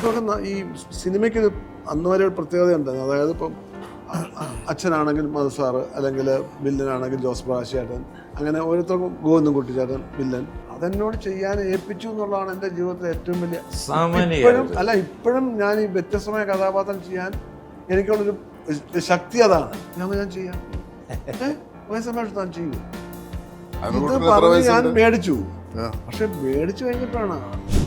ഓരോരുത്തർക്കും ഈ സിനിമയ്ക്ക് അന്ന് വരെ ഒരു പ്രത്യേകതയുണ്ട്. അതായത് ഇപ്പം അച്ഛനാണെങ്കിൽ മധു സാറ്, അല്ലെങ്കിൽ വില്ലനാണെങ്കിൽ ജോസ് പ്രകാശേട്ടൻ, അങ്ങനെ ഓരോരുത്തർക്കും ഗോവിന്ദൻകുട്ടി ചേട്ടൻ വില്ലൻ. അതെന്നോട് ചെയ്യാൻ ഏൽപ്പിച്ചു എന്നുള്ളതാണ് എൻ്റെ ജീവിതത്തിലെ ഏറ്റവും വലിയ. ഇപ്പോഴും ഞാൻ ഈ വ്യത്യസ്തമായ കഥാപാത്രം ചെയ്യാൻ എനിക്കുള്ളൊരു ശക്തി അതാണ്. ഞാൻ ചെയ്യാം, സമയത്ത് ഞാൻ ചെയ്യും. ഇത് പറഞ്ഞ് ഞാൻ മേടിച്ചു. പക്ഷെ മേടിച്ചു കഴിഞ്ഞപ്പോഴാണ്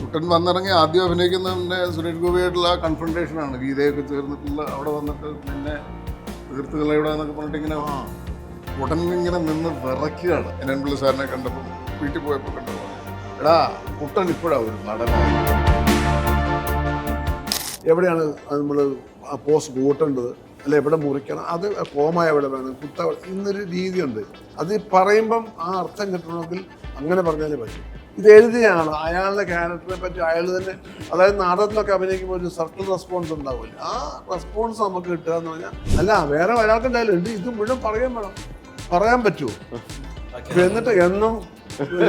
കുട്ടൻ വന്നിറങ്ങി ആദ്യം അഭിനയിക്കുന്ന സുരേഷ് ഗോപിയായിട്ടുള്ള കൺഫ്രണ്ടേഷനാണ്. ഗീതയൊക്കെ ചേർന്നിട്ടുള്ള അവിടെ വന്നിട്ട് പിന്നെ തീർത്തുകള ഇവിടെ എന്നൊക്കെ പറഞ്ഞിട്ട് ഇങ്ങനെ കുട്ടൻ ഇങ്ങനെ നിന്ന് വിറയ്ക്കുകയാണ്. എൻ സാറിനെ കണ്ടപ്പോൾ വീട്ടിൽ പോയപ്പോൾ കണ്ടപ്പോൾ, എടാ കുട്ടൻ ഇപ്പോഴാണ് ഒരു നടനാണ്. എവിടെയാണ് നമ്മൾ ആ പോസ്റ്റ് കൂട്ടേണ്ടത്, അല്ല എവിടെ മുറിക്കണം, അത് കോമായ എവിടെ വേണം, കുത്ത ഇന്നൊരു രീതിയുണ്ട്. അത് പറയുമ്പം ആ അർത്ഥം കിട്ടണമെങ്കിൽ അങ്ങനെ പറഞ്ഞാലേ പറ്റും. ഇത് എഴുതിയാണ് അയാളുടെ ക്യാരക്ടറിനെ പറ്റി അയാൾ തന്നെ. അതായത് നാടകത്തിലൊക്കെ അഭിനയിക്കുമ്പോൾ ഒരു സർക്കിൾ റെസ്പോൺസ് ഉണ്ടാവില്ല. ആ റെസ്പോൺസ് നമുക്ക് കിട്ടുക എന്ന് പറഞ്ഞാൽ, അല്ല വേറെ ഒരാൾക്കുണ്ടായാലും ഉണ്ട്, ഇത് മുഴുവൻ പറയാൻ വേണം. പറയാൻ പറ്റുമോ? എന്നിട്ട് എന്നും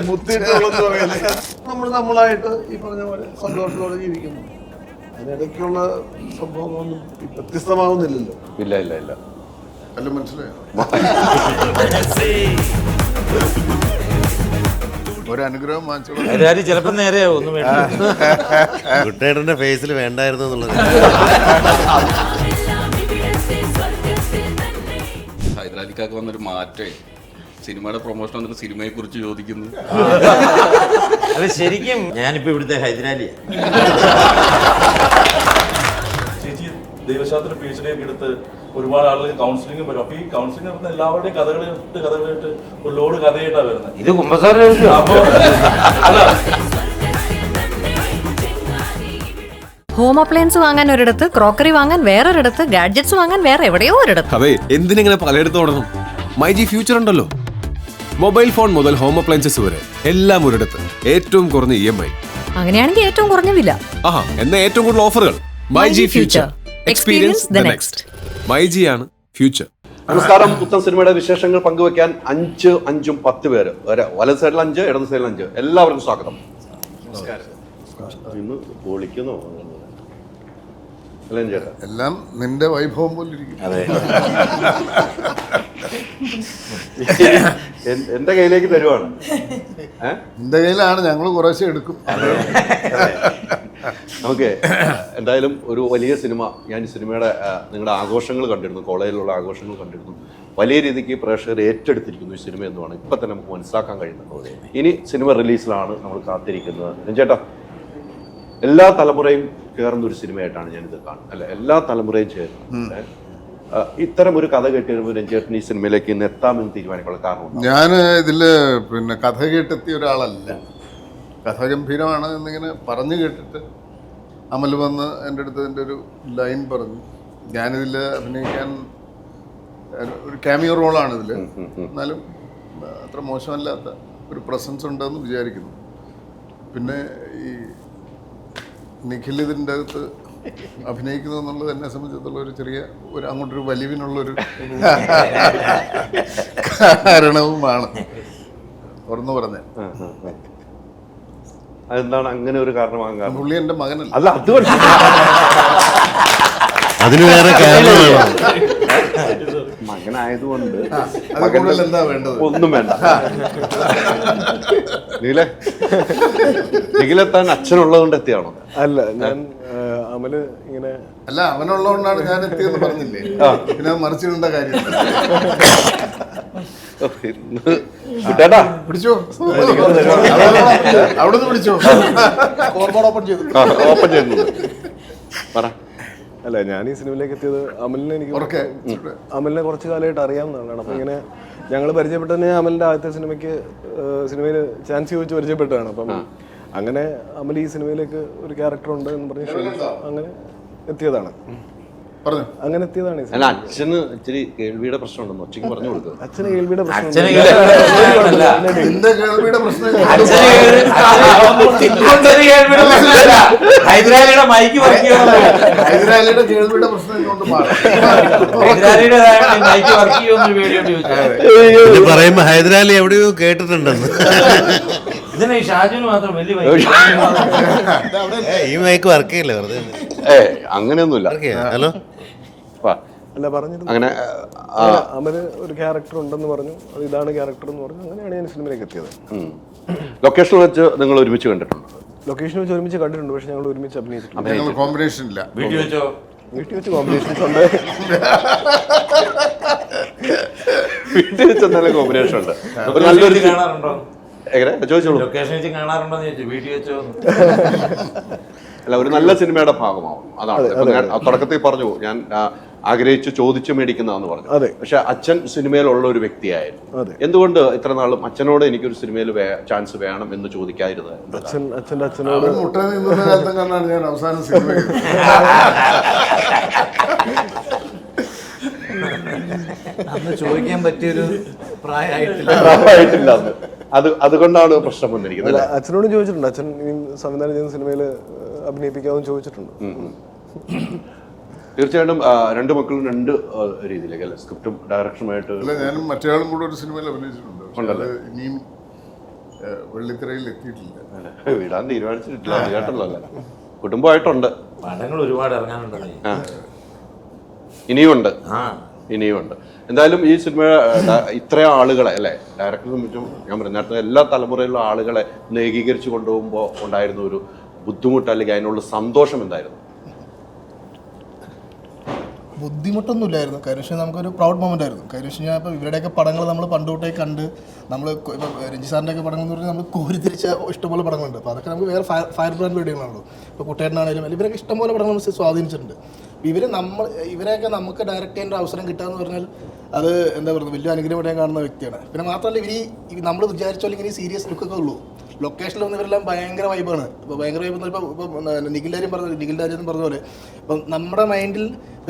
മുത്തിയിട്ടുള്ളതെന്ന് പറയല്ലേ, നമ്മളായിട്ട് ഈ പറഞ്ഞ പോലെ സന്തോഷത്തോടെ ജീവിക്കുന്നു. അതിനിടയ്ക്കുള്ള സംഭവങ്ങളൊന്നും വ്യത്യസ്തമാവുന്നില്ലല്ലോ. ഇല്ല ഇല്ല ഇല്ല അല്ല, മനസ്സിലായോ? ഒരനുഗ്രഹം വാങ്ങിച്ചോളൂ. ചിലപ്പോ നേരെയാവും. ഒന്നും വേണ്ട, കുട്ടേട്ടന്റെ ഫേസിൽ വേണ്ടായിരുന്നു എന്നുള്ളത്. ഹൈദരാലിക്കാക്ക് വന്നൊരു മാറ്റേ, സിനിമയുടെ പ്രൊമോഷൻ വന്നിട്ട് സിനിമയെ കുറിച്ച് ചോദിക്കുന്നു. അത് ശരിക്കും ഞാനിപ്പോ ഇവിടുത്തെ ഹൈദരാലിയാ. ചേച്ചി ദൈവശാസ്ത്ര പി എച്ച് ഡി ഒക്കെ എടുത്ത് ഒരുപാട് ആളുകൾ കൗൺസിലിംഗും വരും. അപ്പൊ ഈ കൗൺസിലിംഗ് നടത്തുന്ന എല്ലാവരുടെയും കഥകളായിട്ട് ഒരു ലോഡ് കഥയായിട്ടാണ് വരുന്നത്. ഇത് കുമ്പസാര അപ്പൊ അല്ല, ഹോം അപ്ലയൻസ് വാങ്ങാൻ ഒരിടത്ത്, ക്രോക്കറി വാങ്ങാൻ വേറൊരിടത്ത്, ഗാഡ്ജറ്റ്സ് വാങ്ങാൻ വേറെ എവിടെയോ ഒരിടത്ത്. അതെ, എന്തിനെങ്ങനെ പലയിടത്തും ഓടണം? മൈജി ഫ്യൂച്ചർ ഉണ്ടല്ലോ. മൊബൈൽ ഫോൺ മുതൽ ഹോം അപ്ലയൻസസ് വരെ എല്ലാം ഒരിടത്ത്, ഏറ്റവും കുറഞ്ഞ EMI. അങ്ങനെയാണെങ്കിൽ ഏറ്റവും കുറഞ്ഞ വില. ആഹാ, എന്നാ ഏറ്റവും കൂടുതൽ ഓഫറുകൾ. MyG future, experience the next. MyG ആണ് ഫ്യൂച്ചർ. നമസ്കാരം. പുത്തൻ സിനിമയുടെ വിശേഷങ്ങൾ പങ്കുവെക്കാൻ 5, 5, 10 പേര്, വലത് സൈഡിൽ 5, ഇടത് സൈഡിൽ 5, എല്ലാവർക്കും സ്വാഗതം. ഇന്ന് പൊളിക്കുന്നു അല്ലേ ചേട്ടാ? എല്ലാം നിന്റെ വൈഭവം പോലെ ഇരിക്കും. അതെ, എന്റെ കയ്യിലേക്ക് തരുവാണ്. നിന്റെ കയ്യിലാണ്, ഞങ്ങൾ കുറേശ്ശെ എടുക്കും. നമുക്ക് എന്തായാലും ഒരു വലിയ സിനിമ, ഞാൻ സിനിമയുടെ നിങ്ങളുടെ ആഘോഷങ്ങൾ കണ്ടിരുന്നു, കോളേജിലുള്ള ആഘോഷങ്ങൾ കണ്ടിരുന്നു. വലിയ രീതിക്ക് പ്രേക്ഷകർ ഏറ്റെടുത്തിരിക്കുന്നു ഈ സിനിമ എന്നുമാണ് ഇപ്പം തന്നെ നമുക്ക് മനസ്സിലാക്കാൻ കഴിയുന്നത്. ഇനി സിനിമ റിലീസിലാണ് നമ്മൾ കാത്തിരിക്കുന്നത്. ചേട്ടാ, എല്ലാ തലമുറയും കയറുന്ന ഒരു സിനിമയായിട്ടാണ് ഞാനിത് കാണുന്നത്, അല്ല എല്ലാ തലമുറയും ചേരുന്നത്. ഇത്തരം ഒരു കഥ കേട്ടിരുമ്പോൾ രഞ്ജേട്ടൻ ഈ സിനിമയിലേക്ക് ഇന്ന് എത്താമെന്ന് തീരുമാനിക്കാനുള്ള കാരണം? ഞാൻ ഇതില് കഥ കേട്ടെത്തിയ ഒരാളല്ല. കഥ ഗംഭീരമാണ് എന്നിങ്ങനെ പറഞ്ഞു കേട്ടിട്ട് അമൽ വന്ന് എൻ്റെ അടുത്ത് എൻ്റെ ഒരു ലൈൻ പറഞ്ഞു. ഞാനിതിൽ അഭിനയിക്കാൻ ഒരു ക്യാമിയോ റോളാണ് ഇതിൽ, എന്നാലും അത്ര മോശമല്ലാത്ത ഒരു പ്രസൻസ് ഉണ്ടെന്ന് വിചാരിക്കുന്നു. പിന്നെ ഈ നിഖിൽ ഇതിൻ്റെ അകത്ത് അഭിനയിക്കുന്നു എന്നുള്ളത് എന്നെ സംബന്ധിച്ചിടത്തോളം ഒരു ചെറിയ അങ്ങോട്ടൊരു വലിവിനുള്ളൊരു കാരണവുമാണ്. തുറന്നു പറഞ്ഞ അതെന്താണ് അങ്ങനെ ഒരു കാരണമാകാൻ? പുള്ളി എൻ്റെ മകനല്ല. അല്ല, അതുകൊണ്ട് അതിന് വേറെ കാരണമാണ്. മകനായതുകൊണ്ട് എന്താ വേണ്ടത്? ഒന്നും വേണ്ട. നിഖിലെത്താൻ അച്ഛനുള്ളത് കൊണ്ട് എത്തിയാണോ? അല്ല, ഞാൻ അമല് ഇങ്ങനെ അല്ല, അവനുള്ളതുകൊണ്ടാണ് ഞാൻ എത്തിയെന്ന് പറഞ്ഞില്ലേ? പിന്നെ മറിച്ചിടേണ്ട കാര്യം. പിടിച്ചോ, അവിടുന്ന് പിടിച്ചോ. ഓപ്പൺ ചെയ്തു. അല്ല, ഞാൻ ഈ സിനിമയിലേക്ക് എത്തിയത് അമലിനെ കുറച്ച് കാലമായിട്ട് അറിയാവുന്നതാണ്. അപ്പം ഇങ്ങനെ ഞങ്ങൾ പരിചയപ്പെട്ടതന്നെ അമലിൻ്റെ ആദ്യത്തെ സിനിമയിൽ ചാൻസ് ചോദിച്ച് പരിചയപ്പെട്ടതാണ്. അപ്പം അങ്ങനെ അമൽ ഈ സിനിമയിലേക്ക് ഒരു ക്യാരക്ടർ ഉണ്ട് എന്ന് പറഞ്ഞ് അങ്ങനെ എത്തിയതാണ്. പറഞ്ഞു. അങ്ങനെ എത്തിയതാണ് ഈ അല്ല സിനിമ. അച്ഛന് ഇച്ചിരി കേൾവിയുടെ പ്രശ്നമുണ്ടെന്ന് ഒച്ചയ്ക്ക് പറഞ്ഞു കൊടുക്കുക. അച്ഛന് കേൾവിയുടെ പ്രശ്നം എന്റെ കേൾവിയുടെ പ്രശ്നം ഹൈദരാലിയുടെ മൈക്ക് വർക്ക് ഹൈദരാലിയുടെ കേൾവിയുടെ പ്രശ്നം എന്നോണ്ട് മാറി. മൈക്ക് വർക്ക് ചെയ്യുമെന്ന് പേടിയോട്ട് പറയുമ്പോ ഹൈദരാലി എവിടെയോ കേട്ടിട്ടുണ്ടെന്ന്. ഇതിനെ ഷാജുന് മാത്രം വലിയ ഈ മൈക്ക് വർക്ക് ചെയ്യില്ല വെറുതെ. അങ്ങനെയൊന്നുമില്ല. ഹലോ അല്ല പറഞ്ഞിരുന്നു. അങ്ങനെ അമല് ഒരു ക്യാരക്ടർ ഉണ്ടെന്ന് പറഞ്ഞു, അത് ഇതാണ് ക്യാരക്ടർ എന്ന് പറഞ്ഞു. അങ്ങനെയാണ് ഞാൻ സിനിമയിലേക്ക് എത്തിയത്. ലൊക്കേഷൻ വെച്ച് നിങ്ങൾ ഒരുമിച്ച് കണ്ടിട്ടുണ്ട്? ലൊക്കേഷൻ വെച്ച് ഒരുമിച്ച് കണ്ടിട്ടുണ്ട്, പക്ഷെ ഞങ്ങൾ ഒരുമിച്ച് അഭിനയിച്ചിട്ടുണ്ട്. ഞങ്ങൾ കോമ്പിനേഷൻ ഇല്ല. വീട്ടിൽ വെച്ചോ? വീട്ടിൽ വെച്ച് കോമ്പിനേഷൻസ് ഉണ്ട്. വീട്ടിൽ വെച്ച് എന്തായാലും കോമ്പിനേഷൻ ഉണ്ട്. നല്ലൊരു കാണാറുണ്ടോ? എങ്ങനെ ചോദിച്ചോളൂ. ലൊക്കേഷൻ വെച്ച് കാണാറുണ്ടോ എന്ന് ചോദിച്ചു. വീട്ടിൽ വെച്ചോ? അല്ല, ഒരു നല്ല സിനിമയുടെ ഭാഗമാവും. അതാണ് ഞാൻ തുടക്കത്തിൽ പറഞ്ഞു, ഞാൻ ആഗ്രഹിച്ച് ചോദിച്ചു മേടിക്കുന്നതെന്ന് പറഞ്ഞു. പക്ഷെ അച്ഛൻ സിനിമയിലുള്ള ഒരു വ്യക്തിയായിരുന്നു. എന്തുകൊണ്ട് ഇത്ര നാളും അച്ഛനോട് എനിക്കൊരു സിനിമയിൽ ചാൻസ് വേണം എന്ന് ചോദിക്കാതിരുന്നത്? അച്ഛനോട് മുട്ട നിന്ന കാലത്തും കണ്ടാണ് ഞാൻ അവസാനം സിനിമ അന്ന് ചോദിക്കാൻ പറ്റിയൊരു പ്രായമായിട്ടില്ല. അതുകൊണ്ടാണ് പ്രശ്നം വന്നിരിക്കുന്നത്. അച്ഛനോടും ചോദിച്ചിട്ടുണ്ട്. അച്ഛൻ സംവിധാനം ചെയ്യുന്ന സിനിമയിൽ അഭിനയിപ്പിക്കാമെന്ന് ചോദിച്ചിട്ടുണ്ട്. തീർച്ചയായിട്ടും രണ്ട് മക്കളും രണ്ട് രീതിയിലേക്ക് അല്ലെ, സ്ക്രിപ്റ്റും ഡയറക്ഷനുമായിട്ട്. അല്ല, ഞാനും മറ്റേയാളും കൂടെ ഒരു സിനിമയിൽ അഭിനയിച്ചിട്ടുണ്ട്. ഇനിയും വെള്ളിത്തിരയിൽ എത്തിയിട്ടില്ല. വിടാൻ തീരുമാനിച്ചിട്ടില്ല. കേട്ടല്ലോ അല്ലേ, കുടുംബമായിട്ടുണ്ട്. പടങ്ങൾ ഒരുപാട് ഇറങ്ങാനുണ്ട്. ഇനിയുമുണ്ട്. എന്തായാലും ഈ സിനിമ ഇത്രയും ആളുകളെ അല്ലേ, ഡയറക്ടറെ സംബന്ധിച്ചും ഞാൻ പറഞ്ഞു നേരത്തെ എല്ലാ തലമുറയിലുള്ള ആളുകളെ ഏകീകരിച്ച് കൊണ്ടുപോകുമ്പോൾ ഉണ്ടായിരുന്ന ഒരു ബുദ്ധിമുട്ട് അല്ലെങ്കിൽ അതിനുള്ള സന്തോഷം എന്തായിരുന്നു? ബുദ്ധിമുട്ടൊന്നുമില്ലായിരുന്നു. കാര്യം വെച്ചാൽ നമുക്കൊരു പ്രൗഡ് മൊമെൻ്റ് ആയിരുന്നു. കാര്യം വെച്ച് കഴിഞ്ഞാൽ ഇപ്പോൾ ഇവരുടെയൊക്കെ പടങ്ങൾ നമ്മൾ പണ്ട് തൊട്ടേ കണ്ട് നമ്മൾ ഇപ്പോൾ രഞ്ജി സാറിൻ്റെയൊക്കെ പടങ്ങൾ എന്ന് പറഞ്ഞാൽ നമ്മൾ കോരിത്തിരിച്ച ഇഷ്ടംപോലെ പടങ്ങളുണ്ട്. അപ്പോൾ അതൊക്കെ നമുക്ക് വേറെ ഫയർ ബ്രാൻഡ് വീഡിയോകളാണല്ലോ. ഇപ്പോൾ കുട്ടേട്ടനാണെങ്കിലും ഇവരൊക്കെ ഇഷ്ടംപോലെ പടങ്ങൾ നമ്മൾ സ്വാധീനിച്ചിട്ടുണ്ട്. ഇവരെയൊക്കെ നമുക്ക് ഡയറക്റ്റ് ചെയ്യേണ്ട അവസരം കിട്ടുക എന്ന് പറഞ്ഞാൽ അത് എന്താ പറയുക, വലിയ അനുഗ്രഹമായിട്ട് ഞാൻ കാണുന്ന വ്യക്തിയാണ്. പിന്നെ മാത്രമല്ല നമ്മൾ വിചാരിച്ചാൽ ഇങ്ങനെ സീരിയസ് ലുക്കൊക്കെ ഉള്ളൂ. ലൊക്കേഷനിൽ വന്നവരെല്ലാം ഭയങ്കര വൈബാണ്. ഇപ്പോൾ ഭയങ്കര വൈബ് എന്ന് ഇപ്പോൾ നിഖിൽ രാജൻ പറഞ്ഞ പോലെ ഇപ്പം നമ്മുടെ മൈൻഡിൽ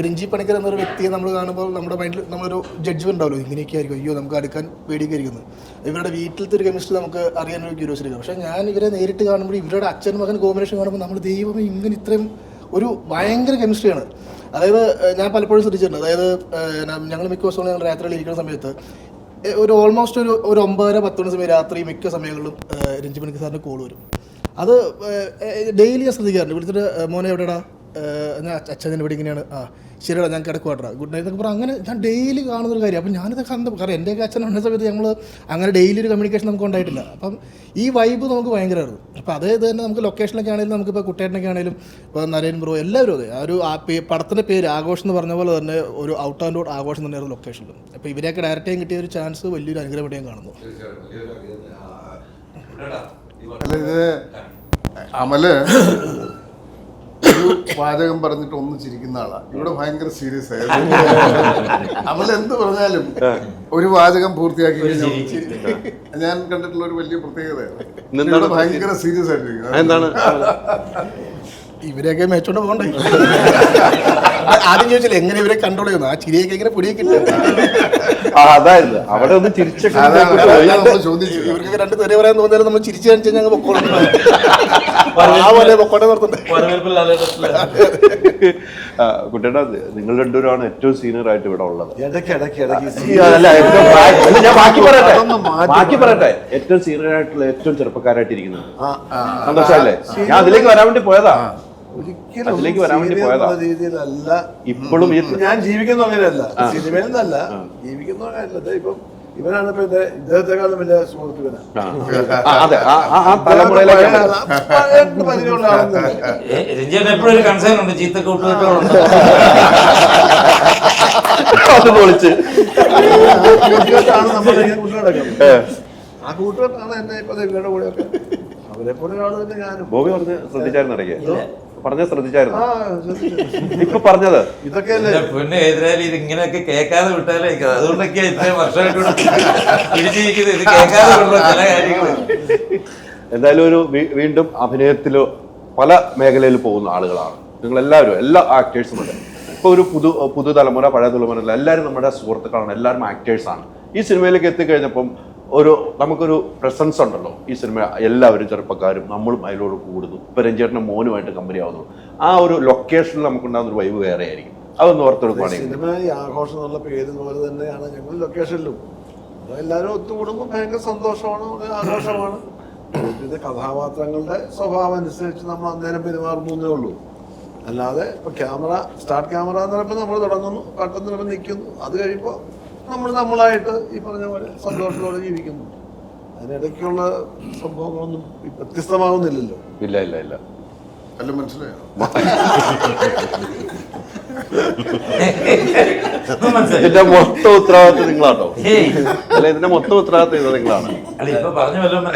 രഞ്ജി പണിക്കർ എന്നൊരു വ്യക്തിയെ നമ്മൾ കാണുമ്പോൾ നമ്മുടെ മൈൻഡിൽ നമ്മളൊരു ജഡ്ജ്മെൻ്റ് ഉണ്ടാവുമല്ലോ, ഇങ്ങനെയൊക്കെ ആയിരിക്കും, അയ്യോ നമുക്ക് അടുക്കാൻ പേടിയൊക്കെ ഇരിക്കുന്നത്. ഇവരുടെ വീട്ടിലത്തെ ഒരു കെമിസ്ട്രി നമുക്ക് അറിയാനൊരു ക്യൂരിയോസിറ്റി. പക്ഷേ ഞാൻ ഇവരെ നേരിട്ട് കാണുമ്പോൾ ഇവരുടെ അച്ഛൻ മകൻ കോമ്പിനേഷൻ കാണുമ്പോൾ നമ്മൾ ദൈവമേ ഇങ്ങനെ ഇത്രയും ഒരു ഭയങ്കര കെമിസ്ട്രിയാണ്. അതായത് ഞാൻ പലപ്പോഴും ശ്രദ്ധിച്ചിട്ടുണ്ട്. അതായത് ഞങ്ങൾ മിക്ക ദിവസങ്ങളും ഞങ്ങൾ രാത്രിയിൽ ഇരിക്കുന്ന സമയത്ത് ഒരു ഓൾമോസ്റ്റ് ഒരു 9-10 സമയം രാത്രി മിക്ക സമയങ്ങളിലും രഞ്ജി പണിക്കർ സാറിൻ്റെ കോൾ വരും. അത് ഡെയിലി ഞാൻ ശ്രദ്ധിക്കാറുണ്ട്. വിളിച്ചിട്ട് മോനെ എവിടെടാ, ഞാൻ അച്ഛൻ ഇവിടെ ഇങ്ങനെയാണ്, ശരിയടാ ഞാൻ കിടക്കുവാട്ടാ, ഗുഡ് നൈറ്റ് എന്നൊക്കെ പറഞ്ഞാൽ അങ്ങനെ ഞാൻ ഡെയിലി കാണുന്നൊരു കാര്യം. അപ്പം ഞാനിത് കാരണം എൻ്റെയൊക്കെ അച്ഛൻ ഉള്ള സമയത്ത് ഞങ്ങൾ അങ്ങനെ ഡെയിലി ഒരു കമ്മ്യൂണിക്കേഷൻ നമുക്ക് ഉണ്ടായിട്ടില്ല. അപ്പം ഈ വൈബ് നമുക്ക് ഭയങ്കരമായിരുന്നു. അപ്പോൾ അതേ ഇത് തന്നെ നമുക്ക് ലൊക്കേഷനൊക്കെ ആണെങ്കിലും നമുക്കിപ്പോൾ കുട്ടേട്ടനൊക്കെ ആണെങ്കിലും ഇപ്പോൾ നരേൻ ബ്രോ എല്ലാവരും അതെ ആ ഒരു പടത്തിൻ്റെ പേര് ആഘോഷം എന്ന് പറഞ്ഞ പോലെ തന്നെ ഒരു ഔട്ട് ആൻഡ് ഔട്ട് ആഘോഷം തന്നെയായിരുന്നു ലൊക്കേഷനിൽ. അപ്പോൾ ഇവരെയൊക്കെ ഡയറക്റ്റ് ചെയ്യാൻ കിട്ടിയ ഒരു ചാൻസ് വലിയൊരു അനുഗ്രഹമായിട്ട് ഞാൻ കാണുന്നു. അല്ല, ഇത് അമല് ഒരു വാചകം പറഞ്ഞിട്ട് ഒന്ന് ചിരിക്കുന്ന ആളാണ്. ഇവിടെ ഭയങ്കര സീരിയസ് ആയിരുന്നു. അമല് എന്ത് പറഞ്ഞാലും ഒരു വാചകം പൂർത്തിയാക്കി ഞാൻ കണ്ടിട്ടുള്ള ഒരു വലിയ പ്രത്യേകതയാണ്. ഭയങ്കര സീരിയസ് ആയിട്ടിരിക്കുന്നത്. എന്താണ് ഇവരെയൊക്കെ മേച്ചോണ്ട് പോകണ്ടേ? ആദ്യം ചോദിച്ചില്ല എങ്ങനെ ഇവരെ കൺട്രോൾ ചെയ്യുന്നു, ആ ചിരിയൊക്കെ ഇങ്ങനെ പൊടിയൊക്കെ അതായിരുന്നു അവിടെ ഒന്ന് ചോദിച്ചു. ഇവർക്ക് രണ്ട് തെറി പറയാൻ തോന്നിയാലും നമ്മൾ ചിരിച്ചു കാണിച്ചാൽ ഞങ്ങൾ പൊക്കോളെ പൊക്കോട്ടെ നിർത്തണ്ടേ. കുട്ടേട്ടാ, നിങ്ങൾ രണ്ടുപേരാണ് ഏറ്റവും സീനിയർ ആയിട്ട് ഇവിടെ ഉള്ളത്. ഞാൻ ബാക്കി പറയട്ടെ ഏറ്റവും സീനിയർ ആയിട്ടുള്ള ഏറ്റവും ചെറുപ്പക്കാരായിട്ട് ഇരിക്കുന്നത് സന്തോഷല്ലേ? ഞാൻ അതിലേക്ക് വരാൻ വേണ്ടി പോയതാ. അതിലേക്ക് വരാൻ വേണ്ടി പോയതാ. രീതിയിലല്ല ഇപ്പോഴും ഞാൻ ജീവിക്കുന്ന അങ്ങനെയല്ല, സിനിമയിൽ നിന്നല്ല ജീവിക്കുന്ന അങ്ങനെയല്ല. ഇപ്പം ഇവനാണ് ഇപ്പൊ ഇദ്ദേഹത്തെക്കാളും വലിയ സുഹൃത്ത് ഇവനാണ്. എപ്പോഴും കൺസേൺ ഉണ്ട്, ചീത്ത കൂട്ടുകെട്ടുകളുണ്ട്. കൂട്ടുകെട്ടാണ് നമ്മുടെ കൂട്ടുകെട്ടൊക്കെ. ആ കൂട്ടുകെട്ടാണ് എന്നെ ഇപ്പൊ ഇവരുടെ കൂടെയൊക്കെ അവരെ പോലെ ഒരാൾ തന്നെ ഞാനും. ബോബി ശ്രദ്ധിച്ചായിരുന്നു ഇപ്പൊ പറഞ്ഞത് ഇതൊക്കെ പിന്നെ എതിരാളി ഇത് ഇങ്ങനെയൊക്കെ കേൾക്കാതെ വിട്ടാലേ അതുകൊണ്ടൊക്കെയാ ഇത്രയും വർഷമായിട്ട് പിടിച്ചിരിക്കുന്നത്. ഇത് കേൾക്കാതെ വിടുന്ന ചില കാര്യങ്ങൾ. എന്തായാലും ഒരു വീണ്ടും അഭിനയത്തിലോ പല മേഖലയിൽ പോകുന്ന ആളുകളാണ് നിങ്ങളെല്ലാവരും, എല്ലാ ആക്ടേഴ്സും ഉണ്ട്. ഇപ്പോൾ ഒരു പുതുതലമുറ പഴയ തലമുറ എല്ലാവരും നമ്മുടെ സുഹൃത്തുക്കളാണ്, എല്ലാവരും ആക്ടേഴ്സാണ്. ഈ സിനിമയിലേക്ക് എത്തിക്കഴിഞ്ഞപ്പം നമുക്കൊരു പ്രസൻസ് ഉണ്ടല്ലോ ഈ സിനിമ. എല്ലാവരും ചെറുപ്പക്കാരും നമ്മളും അതിലോട് കൂടുന്നു. ഇപ്പൊ രഞ്ജേട്ടൻ്റെ മോനുമായിട്ട് കമ്പനി ആവുന്നു. ആ ഒരു ലൊക്കേഷനിൽ നമുക്കുണ്ടാകുന്ന ഒരു വൈബ് വേറെ ആയിരിക്കും. അതൊന്ന് ഓർത്തെടുക്കുകയാണെങ്കിൽ സിനിമ ഈ ആഘോഷം എന്നുള്ള പേര് പോലെ തന്നെയാണ് ഞങ്ങൾ ലൊക്കേഷനിലും. എല്ലാവരും ഒത്തുകൂടുമ്പോൾ ഭയങ്കര സന്തോഷമാണ്, ആഘോഷമാണ്. ഇത് കഥാപാത്രങ്ങളുടെ സ്വഭാവം അനുസരിച്ച് നമ്മൾ അന്നേരം പെരുമാറുന്നേ ഉള്ളൂ. അല്ലാതെ ഇപ്പൊ സ്റ്റാർട്ട് ക്യാമറ എന്ന് പറയുമ്പോൾ നമ്മൾ തുടങ്ങുന്നു, കട്ടെന്ന് പറയുമ്പോൾ നിൽക്കുന്നു, അത് കഴിയുമ്പോൾ നമ്മളായിട്ട് ഈ പറഞ്ഞ പോലെ സന്തോഷത്തോടെ ജീവിക്കുന്നു. അതിനിടയ്ക്കുള്ള സംഭവങ്ങളൊന്നും വ്യത്യസ്തമാകുന്നില്ലല്ലോ. ഇല്ല ഇല്ല ഇല്ല. അല്ല, മനസ്സിലായോ? ഇതിന്റെ മൊത്തം ഉത്തരവാദിത്വം നിങ്ങളാട്ടോ. അല്ല, ഇതിന്റെ മൊത്തം ഉത്തരവാദിത്വം നിങ്ങളാണ്.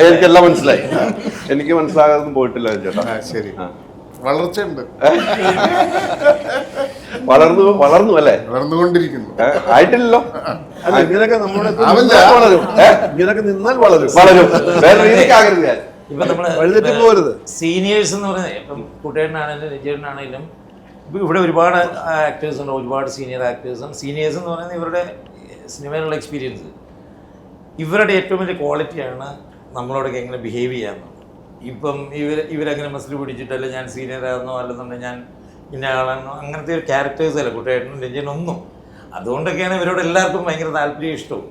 എനിക്കെല്ലാം മനസ്സിലായി. എനിക്ക് മനസ്സിലാകാതൊന്നും പോയിട്ടില്ല ചേട്ടാ. ശരി, വളർച്ചയുണ്ട്. വളർന്നു അല്ലേ? വളർന്നുകൊണ്ടിരിക്കുന്നു. ആയിട്ടില്ലല്ലോ. അല്ല, ഇങ്ങനെയൊക്കെ നമ്മുടെ ഇങ്ങനെയൊക്കെ നിന്നാൽ വളരും. വേറെ രീതിക്കാകരുത്. ഇപ്പൊ നമ്മള് വഴിതെറ്റിപ്പോകരുത്. സീനിയേഴ്സ് എന്ന് പറയുന്നത് ഇപ്പം കുട്ടേട്ടനാണെങ്കിലും രഞ്ജേട്ടനാണെങ്കിലും ഇവിടെ ഒരുപാട് ആക്ടേഴ്സ് ഉണ്ട്, ഒരുപാട് സീനിയർ ആക്ടേഴ്സും. സീനിയേഴ്സ് എന്ന് പറയുന്നത് ഇവരുടെ സിനിമയിലുള്ള എക്സ്പീരിയൻസ്, ഇവരുടെ ഏറ്റവും വലിയ ക്വാളിറ്റിയാണ് നമ്മളോടൊക്കെ എങ്ങനെ ബിഹേവ് ചെയ്യാമെന്ന്. ഇപ്പം ഇവരങ്ങനെ മസിൽ പിടിച്ചിട്ടല്ല ഞാൻ സീനിയർ ആകുന്നോ അല്ലെന്നുണ്ടെങ്കിൽ ഞാൻ ഇന്ന ആളാണെന്നോ അങ്ങനത്തെ ഒരു ക്യാരക്ടേഴ്സ് അല്ല കുട്ടേട്ടനും രഞ്ജനും ഒന്നും. അതുകൊണ്ടൊക്കെയാണ് ഇവരോട് എല്ലാവർക്കും ഭയങ്കര താല്പര്യം ഇഷ്ടവും.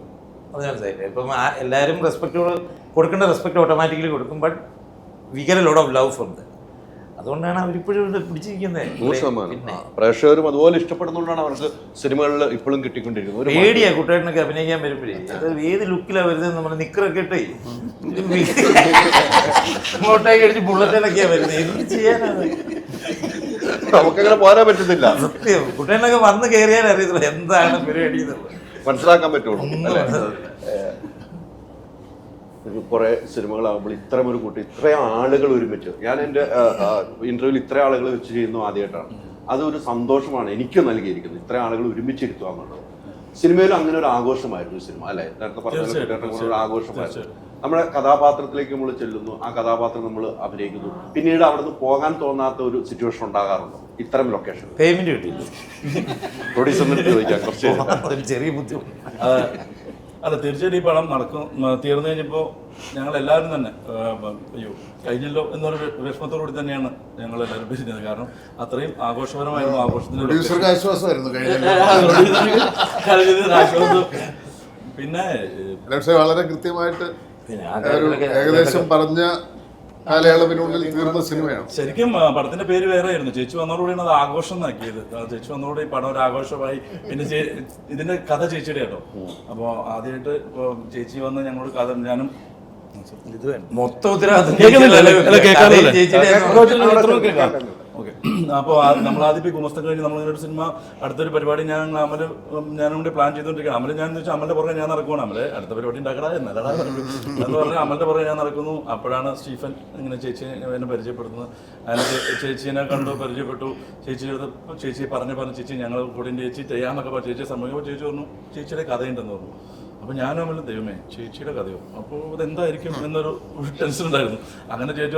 അത് മനസ്സിലായില്ലേ? ഇപ്പം എല്ലാവരും കൊടുക്കേണ്ട റെസ്പെക്ട് ഓട്ടോമാറ്റിക്കലി കൊടുക്കും. But we get a lot of love from them. അതുകൊണ്ടാണ് അവരിപ്പോഴും പിടിച്ചിരിക്കുന്നത്. 100%. പ്രേക്ഷകരും അതുപോലെ ഇഷ്ടപ്പെടുന്നതുകൊണ്ടാണ് അവർക്ക് സിനിമകളിൽ ഇപ്പോഴും കിട്ടിക്കൊണ്ടിരിക്കുന്നത്. പേടിയാ കുട്ടേട്ടനൊക്കെ അഭിനയിക്കാൻ വരുമ്പോഴേ. അത് ഏത് ലുക്കിലാണ് വരുന്നത്? നമ്മുടെ നിക്കറൊക്കെ ഇട്ടേ ഇങ്ങോട്ടേക്ക് അടിച്ച് ബുള്ളറ്റിലൊക്കെയാ വരുന്നത്. എന്ത് ചെയ്യാനാണ്? നമുക്കങ്ങനെ പോരാൻ പറ്റുന്നില്ല. സത്യം, കുട്ടേട്ടനൊക്കെ വന്ന് കയറിയാൽ അറിയത്തില്ല എന്താണ് പരിപാടി മനസ്സിലാക്കാൻ പറ്റുള്ളൂ. കുറെ സിനിമകളാകുമ്പോൾ ഇത്രയും ഒരു കൂട്ടി ഇത്രയും ആളുകൾ ഒരുമിച്ച്, ഞാൻ എൻ്റെ ഇന്റർവ്യൂവിൽ ഇത്ര ആളുകൾ വെച്ച് ചെയ്യുന്നു ആദ്യമായിട്ടാണ്. അതൊരു സന്തോഷമാണ് എനിക്ക് നൽകിയിരിക്കുന്നത്, ഇത്ര ആളുകൾ ഒരുമിച്ചിരുത്തുക എന്നുള്ളത്. സിനിമയിലും അങ്ങനെ ഒരു ആഘോഷമായിരുന്നു ഈ സിനിമ, അല്ലെ? നേരത്തെ പറഞ്ഞ ഒരു ആഘോഷമായിരുന്നു. നമ്മുടെ കഥാപാത്രത്തിലേക്ക് നമ്മൾ ചെല്ലുന്നു, ആ കഥാപാത്രം നമ്മൾ അഭിനയിക്കുന്നു, പിന്നീട് അവിടെ നിന്ന് പോകാൻ തോന്നാത്ത ഒരു സിറ്റുവേഷൻ ഉണ്ടാകാറുണ്ടോ ഇത്തരം ലൊക്കേഷൻ? പേയ്മെന്റ് കിട്ടില്ല, പ്രൊഡ്യൂസറിന് ചോദിക്കാം കുറച്ച് ചെറിയ ബുദ്ധിമുട്ട്. അല്ല, തീർച്ചയായിട്ടും ഈ പടം തീർന്നു കഴിഞ്ഞപ്പോൾ ഞങ്ങൾ എല്ലാവരും തന്നെ അയ്യോ കഴിഞ്ഞല്ലോ എന്നൊരു വിഷമത്തോടുകൂടി തന്നെയാണ് ഞങ്ങൾ എല്ലാവരും പിരിഞ്ഞത്. കാരണം അത്രയും ആഘോഷപരമായിരുന്നു. ആഘോഷത്തിന്റെ ആശ്വാസമായിരുന്നു ആശ്വാസം. പിന്നെ വളരെ കൃത്യമായിട്ട് ഏകദേശം പറഞ്ഞ കാലയളവിനുള്ളിൽ തീർന്ന സിനിമയാണ്. ശരിക്കും പടത്തിന്റെ പേര് വേറെ ആയിരുന്നു. ചേച്ചി വന്നതോടെയാണ് അത് ആഘോഷം എന്നാക്കിയത്. ചേച്ചി വന്നതോടെ ഈ പടം ഒരു ആഘോഷമായി. പിന്നെ ഇതിന്റെ കഥ ചേച്ചിയുടെ കേട്ടോ. അപ്പോൾ ആദ്യമായിട്ട് ചേച്ചി വന്ന് ഞങ്ങളോട് കഥ, ഞാനും മൊത്തം ഉത്തരവാദിത്വം. ഓക്കെ. അപ്പോൾ നമ്മൾ ആദ്യം ഗുമസ്തം കഴിഞ്ഞ് നമ്മളിങ്ങനെ സിനിമ അടുത്തൊരു പരിപാടി ഞാനും കൂടി പ്ലാൻ ചെയ്തുകൊണ്ടിരിക്കുകയാണ്. അമല് ഞാൻ വെച്ചാൽ അമലിന്റെ പുറകെ ഞാൻ നടക്കുവാണ്. അമല് അടുത്ത പരിപാടി ഉണ്ടാക്കടാ എന്നല്ലടാ എന്ന് പറഞ്ഞാൽ അമലിന്റെ പുറകെ ഞാൻ നടക്കുന്നു. അപ്പോഴാണ് സ്റ്റീഫൻ ഇങ്ങനെ ചേച്ചി എന്നെ പരിചയപ്പെടുത്തുന്നത്. അതിന് ചേച്ചീനെ കണ്ടു, പരിചയപ്പെട്ടു. ചേച്ചി പറഞ്ഞു ചേച്ചി ഞങ്ങൾ കൂടെ ചേച്ചി ചെയ്യാമെന്നൊക്കെ പറഞ്ഞു. ചേച്ചിയെ സമ്മതിക്കുമ്പോൾ ചേച്ചി പറഞ്ഞു ചേച്ചിയുടെ കഥയുണ്ടെന്ന് പറഞ്ഞു. അപ്പോൾ ഞാനും അമല് ദൈവമേ ചേച്ചിയുടെ കഥയോ, അപ്പോൾ അതെന്തായിരിക്കും എന്നൊരു ടെൻഷൻ ഉണ്ടായിരുന്നു. അങ്ങനെ ചേച്ചി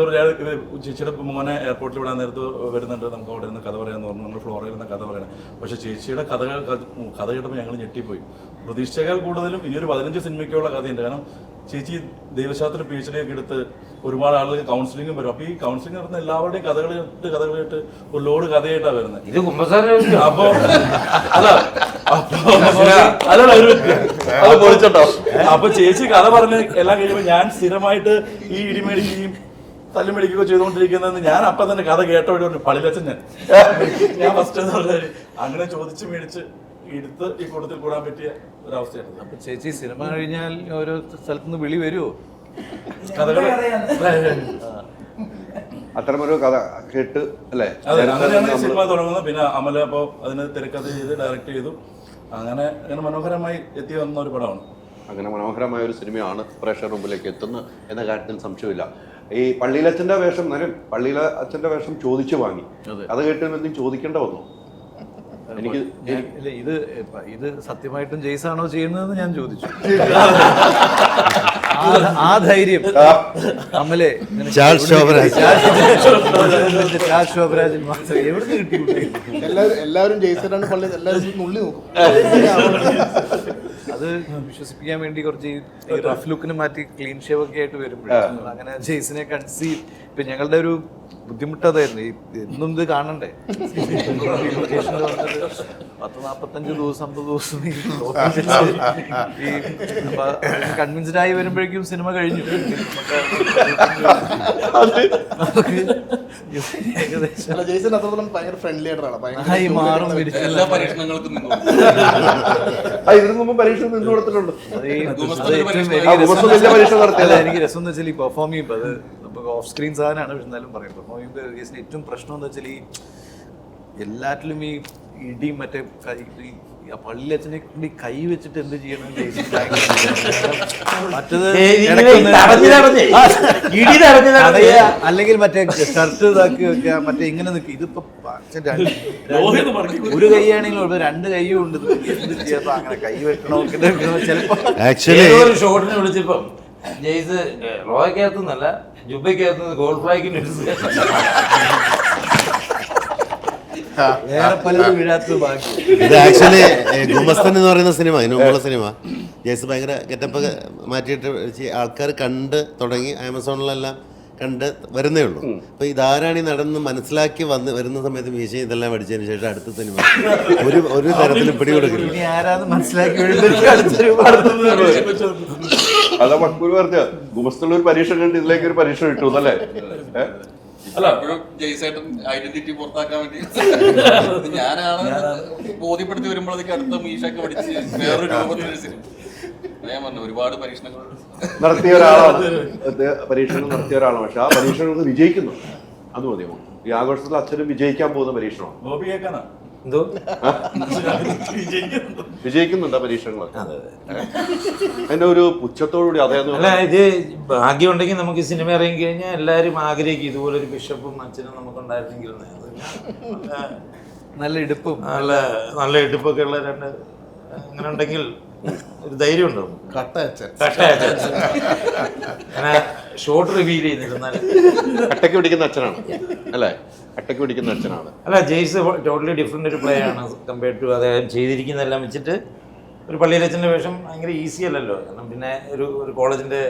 ചേച്ചിയുടെ മോനെ എയർപോർട്ടിൽ വിടാൻ നേരത്ത് വരുന്നുണ്ട്, നമുക്ക് അവിടെ ഇരുന്ന് കഥ പറയാമെന്ന് പറഞ്ഞു. നമ്മൾ ഫ്ലോറിൽ ഇരുന്ന് കഥ പറയണം. പക്ഷേ ചേച്ചിയുടെ കഥ കേട്ടപ്പോൾ ഞങ്ങൾ ഞെട്ടിപ്പോയി. പ്രതീക്ഷകൾ കൂടുതലും ഇനിയൊരു 15 സിനിമയ്ക്കുള്ള കഥയുണ്ട്. കാരണം ചേച്ചി ദൈവശാസ്ത്ര PhD ഒക്കെ എടുത്ത് ഒരുപാട് ആളുകൾ കൗൺസിലിംഗും വരും. അപ്പോൾ ഈ കൗൺസിലിംഗ് നടത്തുന്ന എല്ലാവരുടെയും കഥകളായിട്ട് ഒരു ലോഡ് കഥയായിട്ടാണ് വരുന്നത്. ഇത് കുമ്പസാരം. അപ്പോൾ അപ്പൊ ചേച്ചി കഥ പറഞ്ഞ് എല്ലാം കഴിയുമ്പോൾ ഞാൻ സ്ഥിരമായിട്ട് ഈ ഇടിമേടിക്കുകയും തല്ലുമേടിക്കുകയോ ചെയ്തുകൊണ്ടിരിക്കുന്നതെന്ന് ഞാൻ അപ്പം തന്നെ കഥ കേട്ടോടെ പള്ളിലച്ചൻ ഞാൻ ഫസ്റ്റ് എന്ന് പറഞ്ഞാൽ അങ്ങനെ ചോദിച്ച് മേടിച്ച് എടുത്ത് ഈ കൂട്ടത്തിൽ കൂടാൻ പറ്റിയ ഒരവസ്ഥയായിരുന്നു. അപ്പൊ ചേച്ചി സിനിമ കഴിഞ്ഞാൽ ഓരോ സ്ഥലത്തുനിന്ന് വിളി വരുമോ? കഥകൾ അത്തരമൊരു കഥ കേട്ട് അല്ലേ? അങ്ങനെയാണ് സിനിമ തുടങ്ങുന്നത്. പിന്നെ അമല അപ്പോൾ അതിന് തിരക്കഥ ചെയ്ത് ഡയറക്റ്റ് ചെയ്തു. അങ്ങനെ മനോഹരമായി എത്തി വന്ന ഒരു പടമാണ്. അങ്ങനെ മനോഹരമായ ഒരു സിനിമയാണ് പ്രേക്ഷകർ മുമ്പിലേക്ക് എത്തുന്നത് എന്ന കാര്യത്തിൽ സംശയമില്ല. ഈ പള്ളിയിലച്ഛൻ്റെ വേഷം, പള്ളിയിലെ അച്ഛൻ്റെ വേഷം ചോദിച്ചു വാങ്ങി. അത് കേട്ട് എന്തെങ്കിലും ചോദിക്കേണ്ട വന്നു എനിക്ക്? ഇത് സത്യമായിട്ടും ജെയ്സാണോ ചെയ്യുന്നതെന്ന് ഞാൻ ചോദിച്ചു. ആ ധൈര്യം അമലെ ശോഭരാജൻ മാത്രം എവിടെ കിട്ടി? എല്ലാവരും ജയിച്ചിട്ടാണ് പള്ളി എല്ലാവരും നുള്ളി നോക്കും. അത് വിശ്വസിപ്പിക്കാൻ വേണ്ടി കുറച്ച് ഈ റഫ് ലുക്കിന് മാറ്റി ക്ലീൻ ഷേവ് ഒക്കെ ആയിട്ട് വരുമ്പോഴും അങ്ങനെ ജെയ്സിനെ കൺസീവ് ഇപ്പൊ ഞങ്ങളുടെ ഒരു ബുദ്ധിമുട്ട് അതായിരുന്നു. ഈ എന്നും ഇത് കാണണ്ടേ, 40-45 ദിവസം 50 ദിവസം ഈ കൺവിൻസ്ഡ് ആയി വരുമ്പോഴേക്കും സിനിമ കഴിഞ്ഞു. ജെയ്സൺ അത്രത്തോളം ഭയങ്കര ഫ്രണ്ട്ലി ആയിട്ടാണ് ആയി മാറും. എല്ലാ പരീക്ഷണങ്ങൾക്കും ഇതിനു മുമ്പ് പരീക്ഷ നിന്ന് കൊടുത്തിട്ടുണ്ട്. എനിക്ക് രസം എന്ന് വെച്ചാൽ ഈ പെർഫോം ചെയ്യുമ്പോൾ അത് നമുക്ക് ഓഫ് സ്ക്രീൻ സാധനമാണ്. പക്ഷെ എന്നാലും പറയും പെർഫോം ചെയ്യുമ്പോൾ കേസിന് ഏറ്റവും പ്രശ്നം എന്ന് വെച്ചാൽ ഈ എല്ലാറ്റിലും ഈ ഇടിയും മറ്റേ പള്ളി അച്ഛനെ കൊണ്ട് കൈ വെച്ചിട്ട് എന്ത് ചെയ്യണം മറ്റത് അല്ലെങ്കിൽ മറ്റേ ഷർട്ട് ഇതാക്കി വെക്കുക, മറ്റേ ഇങ്ങനെ നിൽക്കുക. ഇതിപ്പോ ഒരു കൈയാണെങ്കിലും 2 കൈയും ഉണ്ട്. എന്ത് ചെയ്യാത്ത അങ്ങനെ കൈ വെക്കണോ ചിലപ്പോ ഷോട്ടിന് വിളിച്ചപ്പം ജെയ്സ് റോയ്ക്കകത്തുനിന്നല്ല ജുബയ്ക്കകത്ത് ഗോൾഡ് ഫ്ലാഗിന് വേറെ പലരും വീഴാത്തത് ബാക്കി. ഇത് ആക്ച്വലി ഗുമസ്തൻ എന്ന് പറയുന്ന സിനിമ, ഇതിന് മുമ്പുള്ള സിനിമ ജെയ്സ് ഭയങ്കര ഗെറ്റപ്പൊക്കെ മാറ്റിയിട്ട് ആൾക്കാർ കണ്ട് തുടങ്ങി. ആമസോണിലെല്ലാം കണ്ട് വരുന്നേ ഉള്ളൂ. അപ്പൊ ഇതാരാണ് ഈ നടന്ന് മനസ്സിലാക്കി വരുന്ന സമയത്ത് മീശ ഇതെല്ലാം പഠിച്ചതിന് ശേഷം അടുത്ത സിനിമ ഒരു തരത്തിലും പിടികൊടുക്കില്ല. ഇനി ആരാന്ന് മനസ്സിലാക്കി അതാ മക്കൂര് പറഞ്ഞ ഗുമസ്തുള്ള ഒരു പരീക്ഷ കണ്ട് ഇതിലേക്ക് ഒരു പരീക്ഷ കിട്ടും അല്ലേ? അല്ല എപ്പോഴും ജയ്സേട്ടൻ ഐഡന്റിറ്റി പുറത്താക്കാൻ വേണ്ടി ഞാനാണ് ബോധ്യപ്പെടുത്തി വരുമ്പോഴത്തേക്ക് അടുത്ത മീശൊക്കെ പഠിച്ച് വേറൊരു രൂപത്തിലൊരു സിനിമ. ഞാൻ പറഞ്ഞു ഒരുപാട് പരീക്ഷണങ്ങൾ നടത്തിയ ഒരാളാണ്, പരീക്ഷണം നടത്തിയ ഒരാളാണ്. പക്ഷെ ആ പരീക്ഷണങ്ങൾ വിജയിക്കുന്നു. അത് മതിയോ? ഈ ആഘോഷത്തിൽ അച്ഛനും വിജയിക്കാൻ പോകുന്ന പരീക്ഷണമാണ്. എന്തോ വിജയിക്കുന്നുണ്ടോ പരീക്ഷകൾ? അതിന്റെ ഒരു പുച്ഛത്തോടുകൂടി അല്ല, ഇത് ഭാഗ്യം ഉണ്ടെങ്കിൽ നമുക്ക് സിനിമ ഇറങ്ങി കഴിഞ്ഞാൽ എല്ലാവരും ആഗ്രഹിക്കും ഇതുപോലെ ഒരു ബിഷപ്പും അച്ഛനും നമുക്കുണ്ടായിരുന്നെങ്കിൽ. നല്ല ഇടുപ്പും നല്ല ഇടുപ്പൊക്കെ ഉള്ള രണ്ട് അങ്ങനെ ഉണ്ടെങ്കിൽ ഒരു ധൈര്യം ഉണ്ടാവും. ഷോർട്ട് റിവീൽ ചെയ്യുന്നില്ല, കട്ടയ്ക്ക് പിടിക്കുന്ന അച്ഛനാണ് അല്ലേ? കട്ടയ്ക്ക് പിടിക്കുന്ന അച്ഛനാണ്. അല്ല, ജെയ്സ് ടോട്ടലി ഡിഫറെന്റ് ഒരു പ്ലേ ആണ് കമ്പയർഡ് ടു അദ്ദേഹം ചെയ്തിരിക്കുന്നതെല്ലാം വെച്ചിട്ട്. ഒരു പള്ളിയിലച്ഛൻ്റെ വേഷം ഭയങ്കര ഈസി അല്ലല്ലോ. കാരണം പിന്നെ ഒരു കോളേജിന്റെ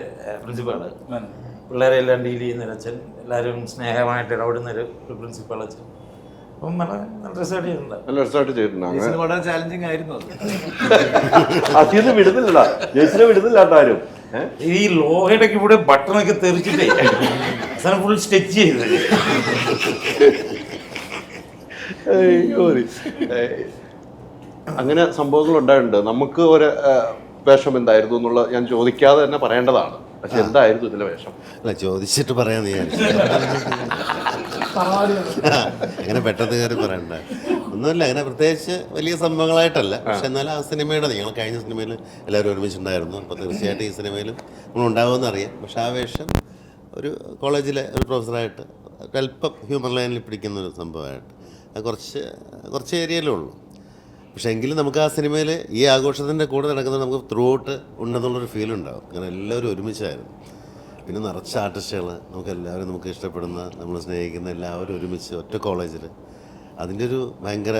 പ്രിൻസിപ്പാള്, പിള്ളേരെ എല്ലാം ഡീൽ ചെയ്യുന്ന അച്ഛൻ, എല്ലാവരും സ്നേഹമായിട്ട് ഇടപെടുന്ന ഒരു പ്രിൻസിപ്പാൾ അച്ഛൻ. അപ്പം നല്ല രസമായിട്ട് ചെയ്തിട്ടുണ്ട്. നല്ല രസമായിട്ട് ചെയ്തിട്ടുണ്ട്. വളരെ ചാലഞ്ചിങ് ആയിരുന്നു അതിന്ന് വിടുന്നില്ലടാ, ജെയ്സിനെ വിടുന്നില്ല ആരും. ഈ ലോഹയുടെ ഇവിടെ ബട്ടണൊക്കെ തെറിച്ചിട്ടേ അവസാനം ഫുൾ സ്റ്റിച്ച് ചെയ്ത്. അങ്ങനെ സംഭവങ്ങൾ ഉണ്ടായിട്ടുണ്ട്. നമുക്ക് ഒരു വേഷം എന്തായിരുന്നു എന്നുള്ള ഞാൻ ചോദിക്കാതെ തന്നെ പറയേണ്ടതാണ്. പക്ഷെ എന്തായിരുന്നു ഇതിലെ വേഷം? അല്ല, ചോദിച്ചിട്ട് പറയാന്ന് ഞാൻ അങ്ങനെ പെട്ടെന്ന് കയറി പറയണ്ട. ഒന്നുമില്ല, അങ്ങനെ പ്രത്യേകിച്ച് വലിയ സംഭവങ്ങളായിട്ടല്ല. പക്ഷെ എന്നാലും ആ സിനിമയുടെ ഞങ്ങൾ കഴിഞ്ഞ സിനിമയിൽ എല്ലാവരും ഒരുമിച്ചുണ്ടായിരുന്നു. അപ്പോൾ തീർച്ചയായിട്ടും ഈ സിനിമയിലും നമ്മളുണ്ടാവുമെന്ന് അറിയാം. പക്ഷെ ആ വേഷം ഒരു കോളേജിലെ ഒരു പ്രൊഫസറായിട്ട് അല്പം ഹ്യൂമർ ലൈനിൽ പിടിക്കുന്ന ഒരു സംഭവമായിട്ട് കുറച്ച് ഏരിയയിലേ ഉള്ളൂ. പക്ഷേ എങ്കിലും നമുക്ക് ആ സിനിമയിൽ ഈ ആഘോഷത്തിൻ്റെ കൂടെ നടക്കുന്നത് നമുക്ക് ത്രൂ ഔട്ട് ഉണ്ടെന്നുള്ളൊരു ഫീലുണ്ടാവും. അങ്ങനെ എല്ലാവരും ഒരുമിച്ചായിരുന്നു. പിന്നെ നിറച്ച ആർട്ടിസ്റ്റുകൾ, നമുക്കെല്ലാവരും നമുക്ക് ഇഷ്ടപ്പെടുന്ന, നമ്മൾ സ്നേഹിക്കുന്ന എല്ലാവരും ഒരുമിച്ച് ഒറ്റ കോളേജിൽ, അതിൻ്റെ ഒരു ഭയങ്കര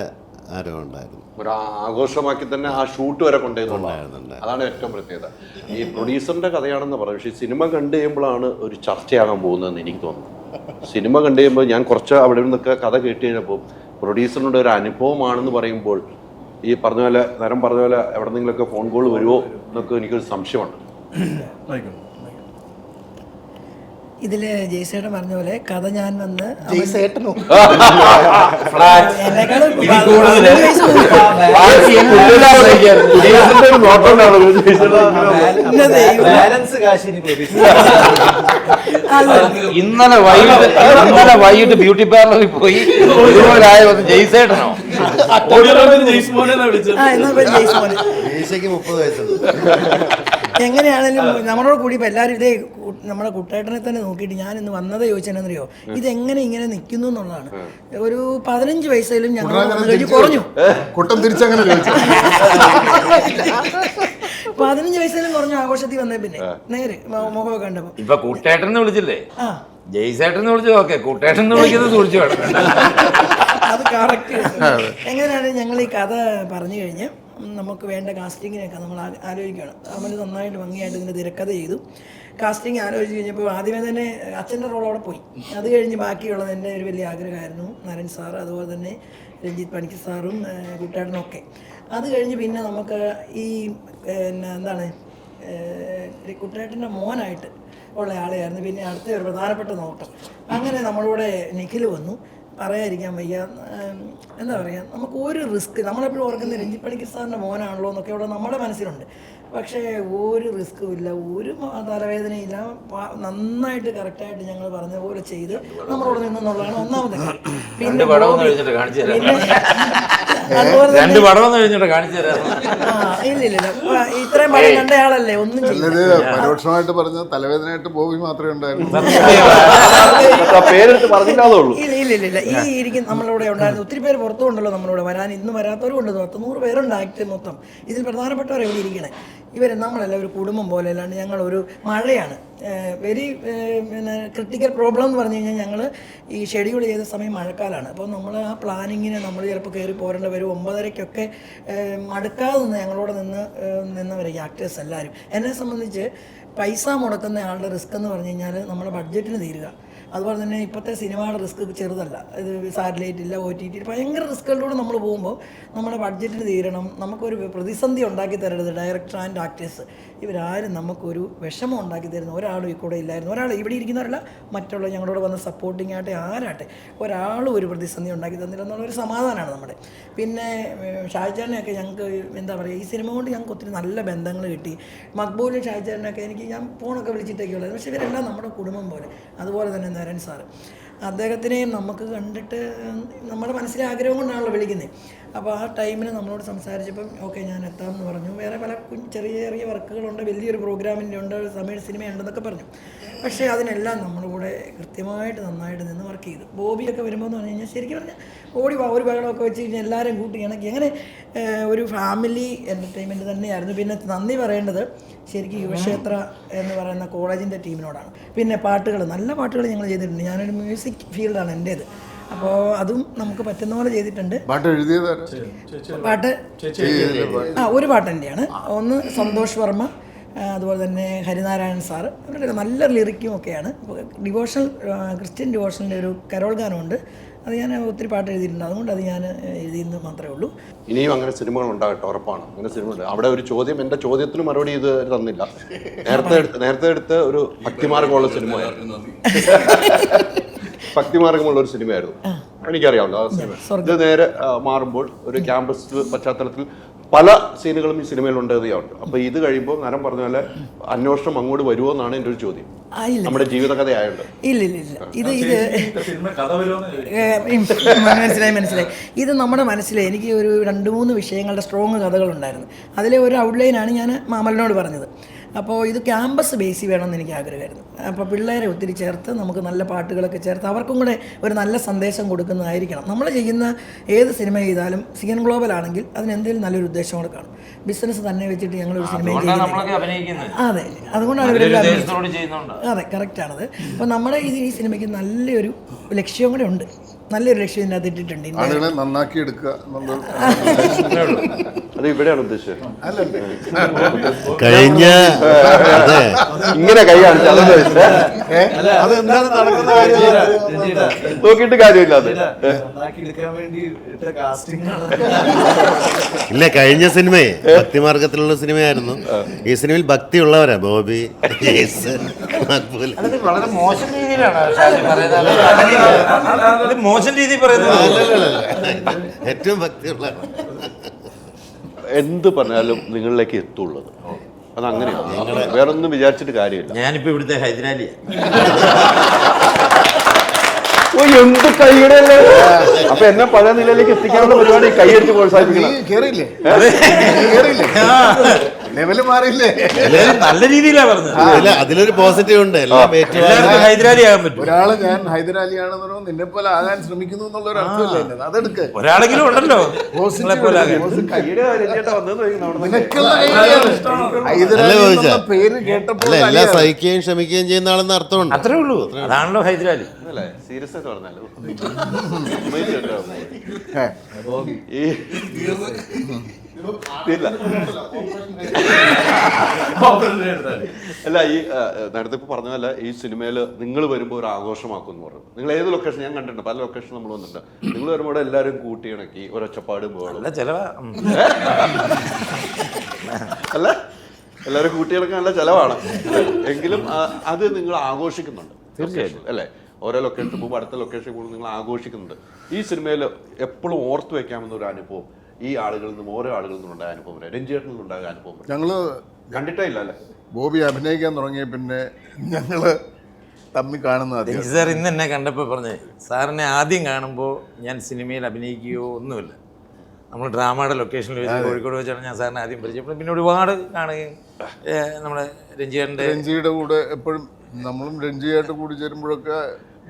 ആരവം ഉണ്ടായിരുന്നു. ഒരു ആഘോഷമാക്കി തന്നെ ആ ഷൂട്ട് വരെ കൊണ്ടുപോകുന്നുണ്ടായിരുന്നു. അതാണ് ഏറ്റവും പ്രത്യേകത. ഈ പ്രൊഡ്യൂസറിൻ്റെ കഥയാണെന്ന് പറയും. പക്ഷേ സിനിമ കണ്ടു കഴിയുമ്പോഴാണ് ഒരു ചർച്ചയാകാൻ പോകുന്നതെന്ന് എനിക്ക് തോന്നുന്നു. സിനിമ കണ്ടു കഴിയുമ്പോൾ ഞാൻ കുറച്ച് അവിടെ നിന്നൊക്കെ കഥ കേട്ട് കഴിഞ്ഞപ്പോൾ പ്രൊഡ്യൂസറിൻ്റെ ഒരു അനുഭവമാണെന്ന് പറയുമ്പോൾ ഈ പറഞ്ഞ പോലെ നേരം പറഞ്ഞ പോലെ എവിടെ നിന്നെങ്കിലൊക്കെ ഫോൺ കോൾ വരുമോ എന്നൊക്കെ എനിക്കൊരു സംശയമുണ്ട്. ഇതില് ജയ്സേട്ടൻ പറഞ്ഞ പോലെ കഥ ഞാൻ വന്ന് ജയ്സേട്ടനോ ഇന്നലെ വൈകിട്ട് ബ്യൂട്ടി പാർലറിൽ പോയി ഒരുപോലായ ജയ്സേട്ടനോ? എങ്ങനെയാണെങ്കിലും നമ്മളോട് കൂടി ഇപ്പം എല്ലാവരും ഇതേ നമ്മുടെ കുട്ടേട്ടനെ തന്നെ നോക്കിയിട്ട് ഞാൻ ഇന്ന് വന്നത് ചോദിച്ചെന്നറിയോ, ഇതെങ്ങനെ ഇങ്ങനെ നിൽക്കുന്നു എന്നുള്ളതാണ്. ഒരു 15 വയസ്സിലും ഞങ്ങൾ കുറഞ്ഞു. കുട്ടം തിരിച്ചങ്ങനെ 15 വയസ്സിലും കുറഞ്ഞ ആഘോഷത്തിൽ വന്നേ പിന്നെ നേര് മുഖമൊക്കെ കണ്ടപ്പോ ഇപ്പൊ കൂട്ടേട്ടൻ എന്ന് വിളിച്ചില്ലേ, ആ ജയ്സേട്ടൻ എന്ന് വിളിച്ചത് ഓക്കെ, കൂട്ടേട്ടൻ എന്ന് വിളിക്കുന്നത് സൂക്ഷിച്ചു വേണം. അത് കറക്റ്റ്. എങ്ങനെയാണ് ഞങ്ങൾ ഈ കഥ പറഞ്ഞു കഴിഞ്ഞ് നമുക്ക് വേണ്ട കാസ്റ്റിങ്ങിനൊക്കെ നമ്മൾ ആലോചിക്കുകയാണ്. അമൽ നന്നായിട്ട് ഭംഗിയായിട്ട് ഇതിൻ്റെ തിരക്കഥ ചെയ്തു. കാസ്റ്റിംഗ് ആലോചിച്ച് കഴിഞ്ഞപ്പോൾ ആദ്യമേ തന്നെ അച്ഛൻ്റെ റോൾ അവിടെ പോയി. അത് കഴിഞ്ഞ് ബാക്കിയുള്ളത് എൻ്റെ ഒരു വലിയ ആഗ്രഹമായിരുന്നു. നരൻ സാറ്, അതുപോലെ തന്നെ രഞ്ജിത്ത് പണിക്കർ സാറും കുട്ടേട്ടനും ഒക്കെ. അത് കഴിഞ്ഞ് പിന്നെ നമുക്ക് ഈ എന്താണ് കുട്ടേട്ടൻ്റെ മോനായിട്ട് ഉള്ള ആളെയായിരുന്നു പിന്നെ അടുത്ത ഒരു പ്രധാനപ്പെട്ട നോട്ടം. അങ്ങനെ നമ്മളിവിടെ നിഖിൽ വന്നു. പറയാതിരിക്കാൻ വയ്യ, എന്താ പറയുക, നമുക്ക് ഒരു റിസ്ക്, നമ്മളെപ്പോഴും ഓർക്കുന്ന രഞ്ജിത്ത് പണിക്കർ സാറിൻ്റെ മോനാണല്ലോ എന്നൊക്കെ ഇവിടെ നമ്മുടെ മനസ്സിലുണ്ട്. പക്ഷേ ഒരു റിസ്ക്കും ഇല്ല, ഒരു തലവേദനയില്ല, നന്നായിട്ട് കറക്റ്റായിട്ട് ഞങ്ങൾ പറഞ്ഞ പോലെ ചെയ്ത് നമ്മളോട് നിന്നുള്ളതാണ് ഒന്നാമത്തെ കാര്യം. പിന്നെ ഇല്ല ഇത്രയും പടം കണ്ടയാളല്ലേ ഒന്നും പരോക്ഷമായിട്ട് പറഞ്ഞ തലവേദനയായിട്ട് ബോബി മാത്രമേ ഉണ്ടായിരുന്നു. ഇല്ല ഈ ഇരിക്കും നമ്മളിവിടെ ഉണ്ടായിരുന്നു. ഒത്തിരി പേര് പുറത്തുകൊണ്ടല്ലോ നമ്മളിവിടെ വരാൻ, ഇന്ന് വരാത്തവരും ഉണ്ട്. 100 പേരുണ്ട് ആക്ട് മൊത്തം. ഇതിൽ പ്രധാനപ്പെട്ടവർ എവിടെ ഇരിക്കണേ ഇവർ. നമ്മളെല്ലാം ഒരു കുടുംബം പോലെ, അല്ലാണ്ട് ഞങ്ങളൊരു മഴയാണ് വെരി പിന്നെ ക്രിട്ടിക്കൽ പ്രോബ്ലം എന്ന് പറഞ്ഞു കഴിഞ്ഞാൽ ഞങ്ങൾ ഈ ഷെഡ്യൂൾ ചെയ്ത സമയം മഴക്കാലമാണ്. അപ്പോൾ നമ്മൾ ആ പ്ലാനിങ്ങിന് നമ്മൾ ചിലപ്പോൾ കയറി പോരേണ്ട വരും. 9:30-ക്കൊക്കെ മടുക്കാതെ നിന്ന് ഞങ്ങളോട് നിന്നവരെ ആക്ടേഴ്സ് എല്ലാവരും. എന്നെ സംബന്ധിച്ച് പൈസ മുടക്കുന്ന ആളുടെ റിസ്ക് എന്ന് പറഞ്ഞു കഴിഞ്ഞാൽ നമ്മുടെ ബഡ്ജറ്റിന് തീരുക. അതുപോലെ തന്നെ ഇപ്പോഴത്തെ സിനിമയുടെ റിസ്ക് ചെറുതല്ല. ഇത് സാറ്റലൈറ്റ് ഇല്ല, OTT, ഭയങ്കര റിസ്ക്കുകളിലൂടെ നമ്മൾ പോകുമ്പോൾ നമ്മുടെ ബഡ്ജറ്റിന് തീരണം. നമുക്കൊരു പ്രതിസന്ധി ഉണ്ടാക്കി തരരുത് ഡയറക്ടർ ആൻഡ് ആക്ടേഴ്സ്. ഇവരാരും നമുക്കൊരു വിഷമം ഉണ്ടാക്കി തരുന്ന ഒരാളും ഈ കൂടെ ഇല്ലായിരുന്നു. ഒരാൾ ഇവിടെ ഇരിക്കുന്നവരല്ല, മറ്റുള്ള ഞങ്ങളോട് വന്ന് സപ്പോർട്ടിങ് ആട്ടെ ആരാട്ടെ ഒരാളും ഒരു പ്രതിസന്ധി ഉണ്ടാക്കി തന്നില്ല എന്നുള്ളൊരു സമാധാനമാണ് നമ്മുടെ. പിന്നെ ഷാജാനെയൊക്കെ ഞങ്ങൾക്ക് എന്താ പറയുക, ഈ സിനിമ കൊണ്ട് ഞങ്ങൾക്ക് ഒത്തിരി നല്ല ബന്ധങ്ങൾ കിട്ടി. മക്ബൂലും ഷാജാനൊക്കെ എനിക്ക് ഞാൻ ഫോണൊക്കെ വിളിച്ചിട്ടൊക്കെ ഉള്ളത്. പക്ഷേ ഇവരെല്ലാം നമ്മുടെ കുടുംബം പോലെ. അതുപോലെ തന്നെ നരൻ സാറ്, അദ്ദേഹത്തിനെയും നമുക്ക് കണ്ടിട്ട് നമ്മുടെ മനസ്സിലെ ആഗ്രഹം കൊണ്ടാണല്ലോ വിളിക്കുന്നത്. അപ്പോൾ ആ ടൈമിന് നമ്മളോട് സംസാരിച്ചപ്പം ഓക്കെ ഞാൻ എത്താമെന്ന് പറഞ്ഞു. വേറെ പല ചെറിയ ചെറിയ വർക്കുകളുണ്ട്, വലിയൊരു പ്രോഗ്രാമിൻ്റെ ഉണ്ട്, തമിഴ് സിനിമയുണ്ടെന്നൊക്കെ പറഞ്ഞു. പക്ഷേ അതിനെല്ലാം നമ്മളിവിടെ കൃത്യമായിട്ട് നന്നായിട്ട് നിന്ന് വർക്ക് ചെയ്തു. ബോബിയൊക്കെ വരുമ്പോൾ എന്ന് പറഞ്ഞു കഴിഞ്ഞാൽ ശരിക്കും പറഞ്ഞാൽ ഓടി ഒരു ബഹളമൊക്കെ വെച്ച് കഴിഞ്ഞാൽ എല്ലാവരും കൂട്ടി ഇണക്കി അങ്ങനെ ഒരു ഫാമിലി എൻ്റർടൈൻമെൻറ്റ് തന്നെയായിരുന്നു. പിന്നെ നന്ദി പറയേണ്ടത് ശരിക്കും യുവക്ഷേത്ര എന്ന് പറയുന്ന കോളേജിൻ്റെ ടീമിനോടാണ്. പിന്നെ പാട്ടുകൾ, നല്ല പാട്ടുകൾ ഞങ്ങൾ ചെയ്തിട്ടുണ്ട്. ഞാനൊരു മ്യൂസിക് ഫീൽഡാണ് എൻ്റേത്. അപ്പോൾ അതും നമുക്ക് പറ്റുന്ന പോലെ ചെയ്തിട്ടുണ്ട്. പാട്ട് ഒരു പാട്ട് തന്നെയാണ്. ഒന്ന് സന്തോഷ് വർമ്മ, അതുപോലെ തന്നെ ഹരിനാരായണൻ സാറ്, അവരുടെ നല്ല ലിറിക്കും ഒക്കെയാണ്. ഡിവോഷണൽ ക്രിസ്ത്യൻ ഡിവോഷണലിൻ്റെ ഒരു കരോൾ ഗാനമുണ്ട്. അത് ഞാൻ ഒത്തിരി പാട്ട് എഴുതിയിട്ടുണ്ട്. അതുകൊണ്ട് അത് ഞാൻ എഴുതിയെന്ന് മാത്രമേ ഉള്ളൂ. ഇനിയും അങ്ങനെ സിനിമകൾ ഉണ്ടാകട്ടെ, ഉറപ്പാണ്. അങ്ങനെ സിനിമ ഉണ്ട്. അവിടെ ഒരു ചോദ്യം, എൻ്റെ ചോദ്യത്തിന് മറുപടി ഇത് തന്നില്ല. നേരത്തെ എടുത്ത് ഒരു ഭക്തിമാർഗമുള്ള സിനിമയായിരുന്നു. ഭക്തിമാർഗമുള്ള ഒരു സിനിമയായിരുന്നു, എനിക്കറിയാമല്ലോ ആ സിനിമ. ഇത് നേരെ മാറുമ്പോൾ ഒരു ക്യാമ്പസ് പശ്ചാത്തലത്തിൽ പല സീനുകളും ഈ സിനിമയിൽ ഉണ്ടെന്നുണ്ട്. അപ്പൊ ഇത് കഴിയുമ്പോൾ നരം പറഞ്ഞ പോലെ അന്വേഷണം അങ്ങോട്ട് വരുമോ എന്നാണ് എൻ്റെ ഒരു ചോദ്യം. നമ്മുടെ ജീവിതകഥയായുണ്ട്. ഇല്ല ഇത് മനസ്സിലായി. ഇത് നമ്മുടെ മനസ്സിൽ എനിക്ക് ഒരു 2-3 വിഷയങ്ങളുടെ സ്ട്രോങ് കഥകളുണ്ടായിരുന്നു. അതിലെ ഒരു ഔട്ട്ലൈനാണ് ഞാൻ മാമലിനോട് പറഞ്ഞത്. അപ്പോൾ ഇത് ക്യാമ്പസ് ബേസി വേണമെന്ന് എനിക്ക് ആഗ്രഹമായിരുന്നു. അപ്പോൾ പിള്ളേരെ ഒത്തിരി ചേർത്ത് നമുക്ക് നല്ല പാട്ടുകളൊക്കെ ചേർത്ത് അവർക്കും കൂടെ ഒരു നല്ല സന്ദേശം കൊടുക്കുന്നതായിരിക്കണം. നമ്മൾ ചെയ്യുന്ന ഏത് സിനിമ ചെയ്താലും CN ഗ്ലോബൽ ആണെങ്കിൽ അതിന് എന്തെങ്കിലും നല്ലൊരു ഉദ്ദേശം കൂടെ കാണും. ബിസിനസ് തന്നെ വെച്ചിട്ട് ഞങ്ങളൊരു സിനിമ ചെയ്യുന്നത്. അതെ, അതുകൊണ്ടാണ് ഇവരെല്ലാം. അതെ, കറക്റ്റാണത്. അപ്പോൾ നമ്മുടെ ഈ സിനിമയ്ക്ക് നല്ലൊരു ലക്ഷ്യം കൂടെ ഉണ്ട്. നല്ലൊരു ലക്ഷ്യം ഇതിനകത്ത് ഇട്ടിട്ടുണ്ട്. നന്നാക്കി എടുക്കുക. അത് ഇവിടെയാണ് ഉദ്ദേശിച്ചത്. കഴിഞ്ഞ ഇങ്ങനെ കൈ കാണിച്ചു നോക്കിയിട്ട് കാര്യമില്ല. ഇല്ല, കഴിഞ്ഞ സിനിമയെ ഭക്തിമാർഗത്തിലുള്ള സിനിമയായിരുന്നു. ഈ സിനിമയിൽ ഭക്തിയുള്ളവരാ ബോബി, മക്ബൂൽ. വളരെ മോശം രീതിയിലാണ് മോശം രീതി പറയുന്നത്. ഏറ്റവും ഭക്തിയുള്ള എന്ത് പറഞ്ഞാലും നിങ്ങളിലേക്ക് എത്തുള്ളത്. അതങ്ങനെയാണ്, വേറൊന്നും വിചാരിച്ചിട്ട് കാര്യമില്ല. ഞാനിപ്പോ ഇവിടുത്തെ ഹൈദരാലിയ. എന്ത് കൈയിടല്ലേ. അപ്പൊ എന്നെ പഴയ നിലയിലേക്ക് എത്തിക്കാനുള്ള പരിപാടി കൈയടിച്ച് പ്രോത്സാഹിപ്പിക്കണം. ലെവല് മാറിയില്ലേ? നല്ല രീതിയിലാണ് പറഞ്ഞത്. അതിലൊരു പോസിറ്റീവ് ഉണ്ട്. എല്ലാവർക്കും ഹൈദരാലി ആകാൻ പറ്റും. ഒരാള് ഞാൻ ഹൈദരാലിയാണെന്ന് പറയുമ്പോൾ നിന്നെ പോലെ ആകാൻ ശ്രമിക്കുന്നു എന്നുള്ള ഒരു അർത്ഥമില്ല എന്നത്. അതെടുക്ക്. ഒരാളെങ്കിലും ഉണ്ടല്ലോ നിങ്ങളെ പോലെ ആകാൻ. പേര് കേട്ടപ്പോൾ എല്ലാം സഹിക്കുകയും ക്ഷമിക്കുകയും ചെയ്യുന്ന ആളെന്ന് അർത്ഥമുണ്ട്. അത്രേ ഉള്ളൂ. അതാണല്ലോ ഹൈദരാലി. അല്ലേ? സീരിയസ് ആയിട്ട് പറഞ്ഞാലോ അല്ല, ഈ നേരത്തെ ഇപ്പൊ പറഞ്ഞതല്ല, ഈ സിനിമയിൽ നിങ്ങൾ വരുമ്പോൾ ഒരു ആഘോഷമാക്കും എന്ന് പറഞ്ഞു. നിങ്ങൾ ഏത് ലൊക്കേഷൻ ഞാൻ കണ്ടിട്ടുണ്ട്, പല ലൊക്കേഷൻ നമ്മൾ വന്നിട്ടുണ്ട്. നിങ്ങൾ വരുമ്പോൾ എല്ലാവരും കൂട്ടിയിണക്കി ഒരൊച്ചപ്പാടും പോകണം അല്ല, എല്ലാവരും കൂട്ടിയിണക്കാൻ നല്ല ചെലവാണ്. എങ്കിലും അത് നിങ്ങൾ ആഘോഷിക്കുന്നുണ്ട് തീർച്ചയായിട്ടും അല്ലേ? ഓരോ ലൊക്കേഷൻ പോകുമ്പോൾ അടുത്ത ലൊക്കേഷൻ പോകുമ്പോൾ നിങ്ങൾ ആഘോഷിക്കുന്നുണ്ട്. ഈ സിനിമയിൽ എപ്പോഴും ഓർത്തു വെക്കാമെന്ന ഒരു അനുഭവം ഈ ആളുകളിൽ നിന്നും ഓരോ ആളുകളിൽ നിന്നും ഉണ്ടായ അനുഭവം വരെ, രഞ്ജിയേട്ടനിൽ നിന്നുണ്ടായ അനുഭവം ഞങ്ങള് കണ്ടിട്ടേ ഇല്ല അല്ലേ? ബോബി അഭിനയിക്കാൻ തുടങ്ങിയ പിന്നെ ഞങ്ങള് തമ്മിൽ കാണുന്നത് സാർ ഇന്ന് എന്നെ കണ്ടപ്പോൾ പറഞ്ഞേ, സാറിനെ ആദ്യം കാണുമ്പോൾ ഞാൻ സിനിമയിൽ അഭിനയിക്കുകയോ ഒന്നുമില്ല. നമ്മൾ ഡ്രാമയുടെ ലൊക്കേഷനിൽ വെച്ച് കോഴിക്കോട് വെച്ചാണ് ഞാൻ സാറിനെ ആദ്യം പരിചയപ്പെടുന്നത്. പിന്നെ ഒരുപാട് കാണുകയും നമ്മുടെ രഞ്ജിയുടെ കൂടെ എപ്പോഴും നമ്മളും രഞ്ജിയായിട്ട് കൂടി ചേരുമ്പോഴൊക്കെ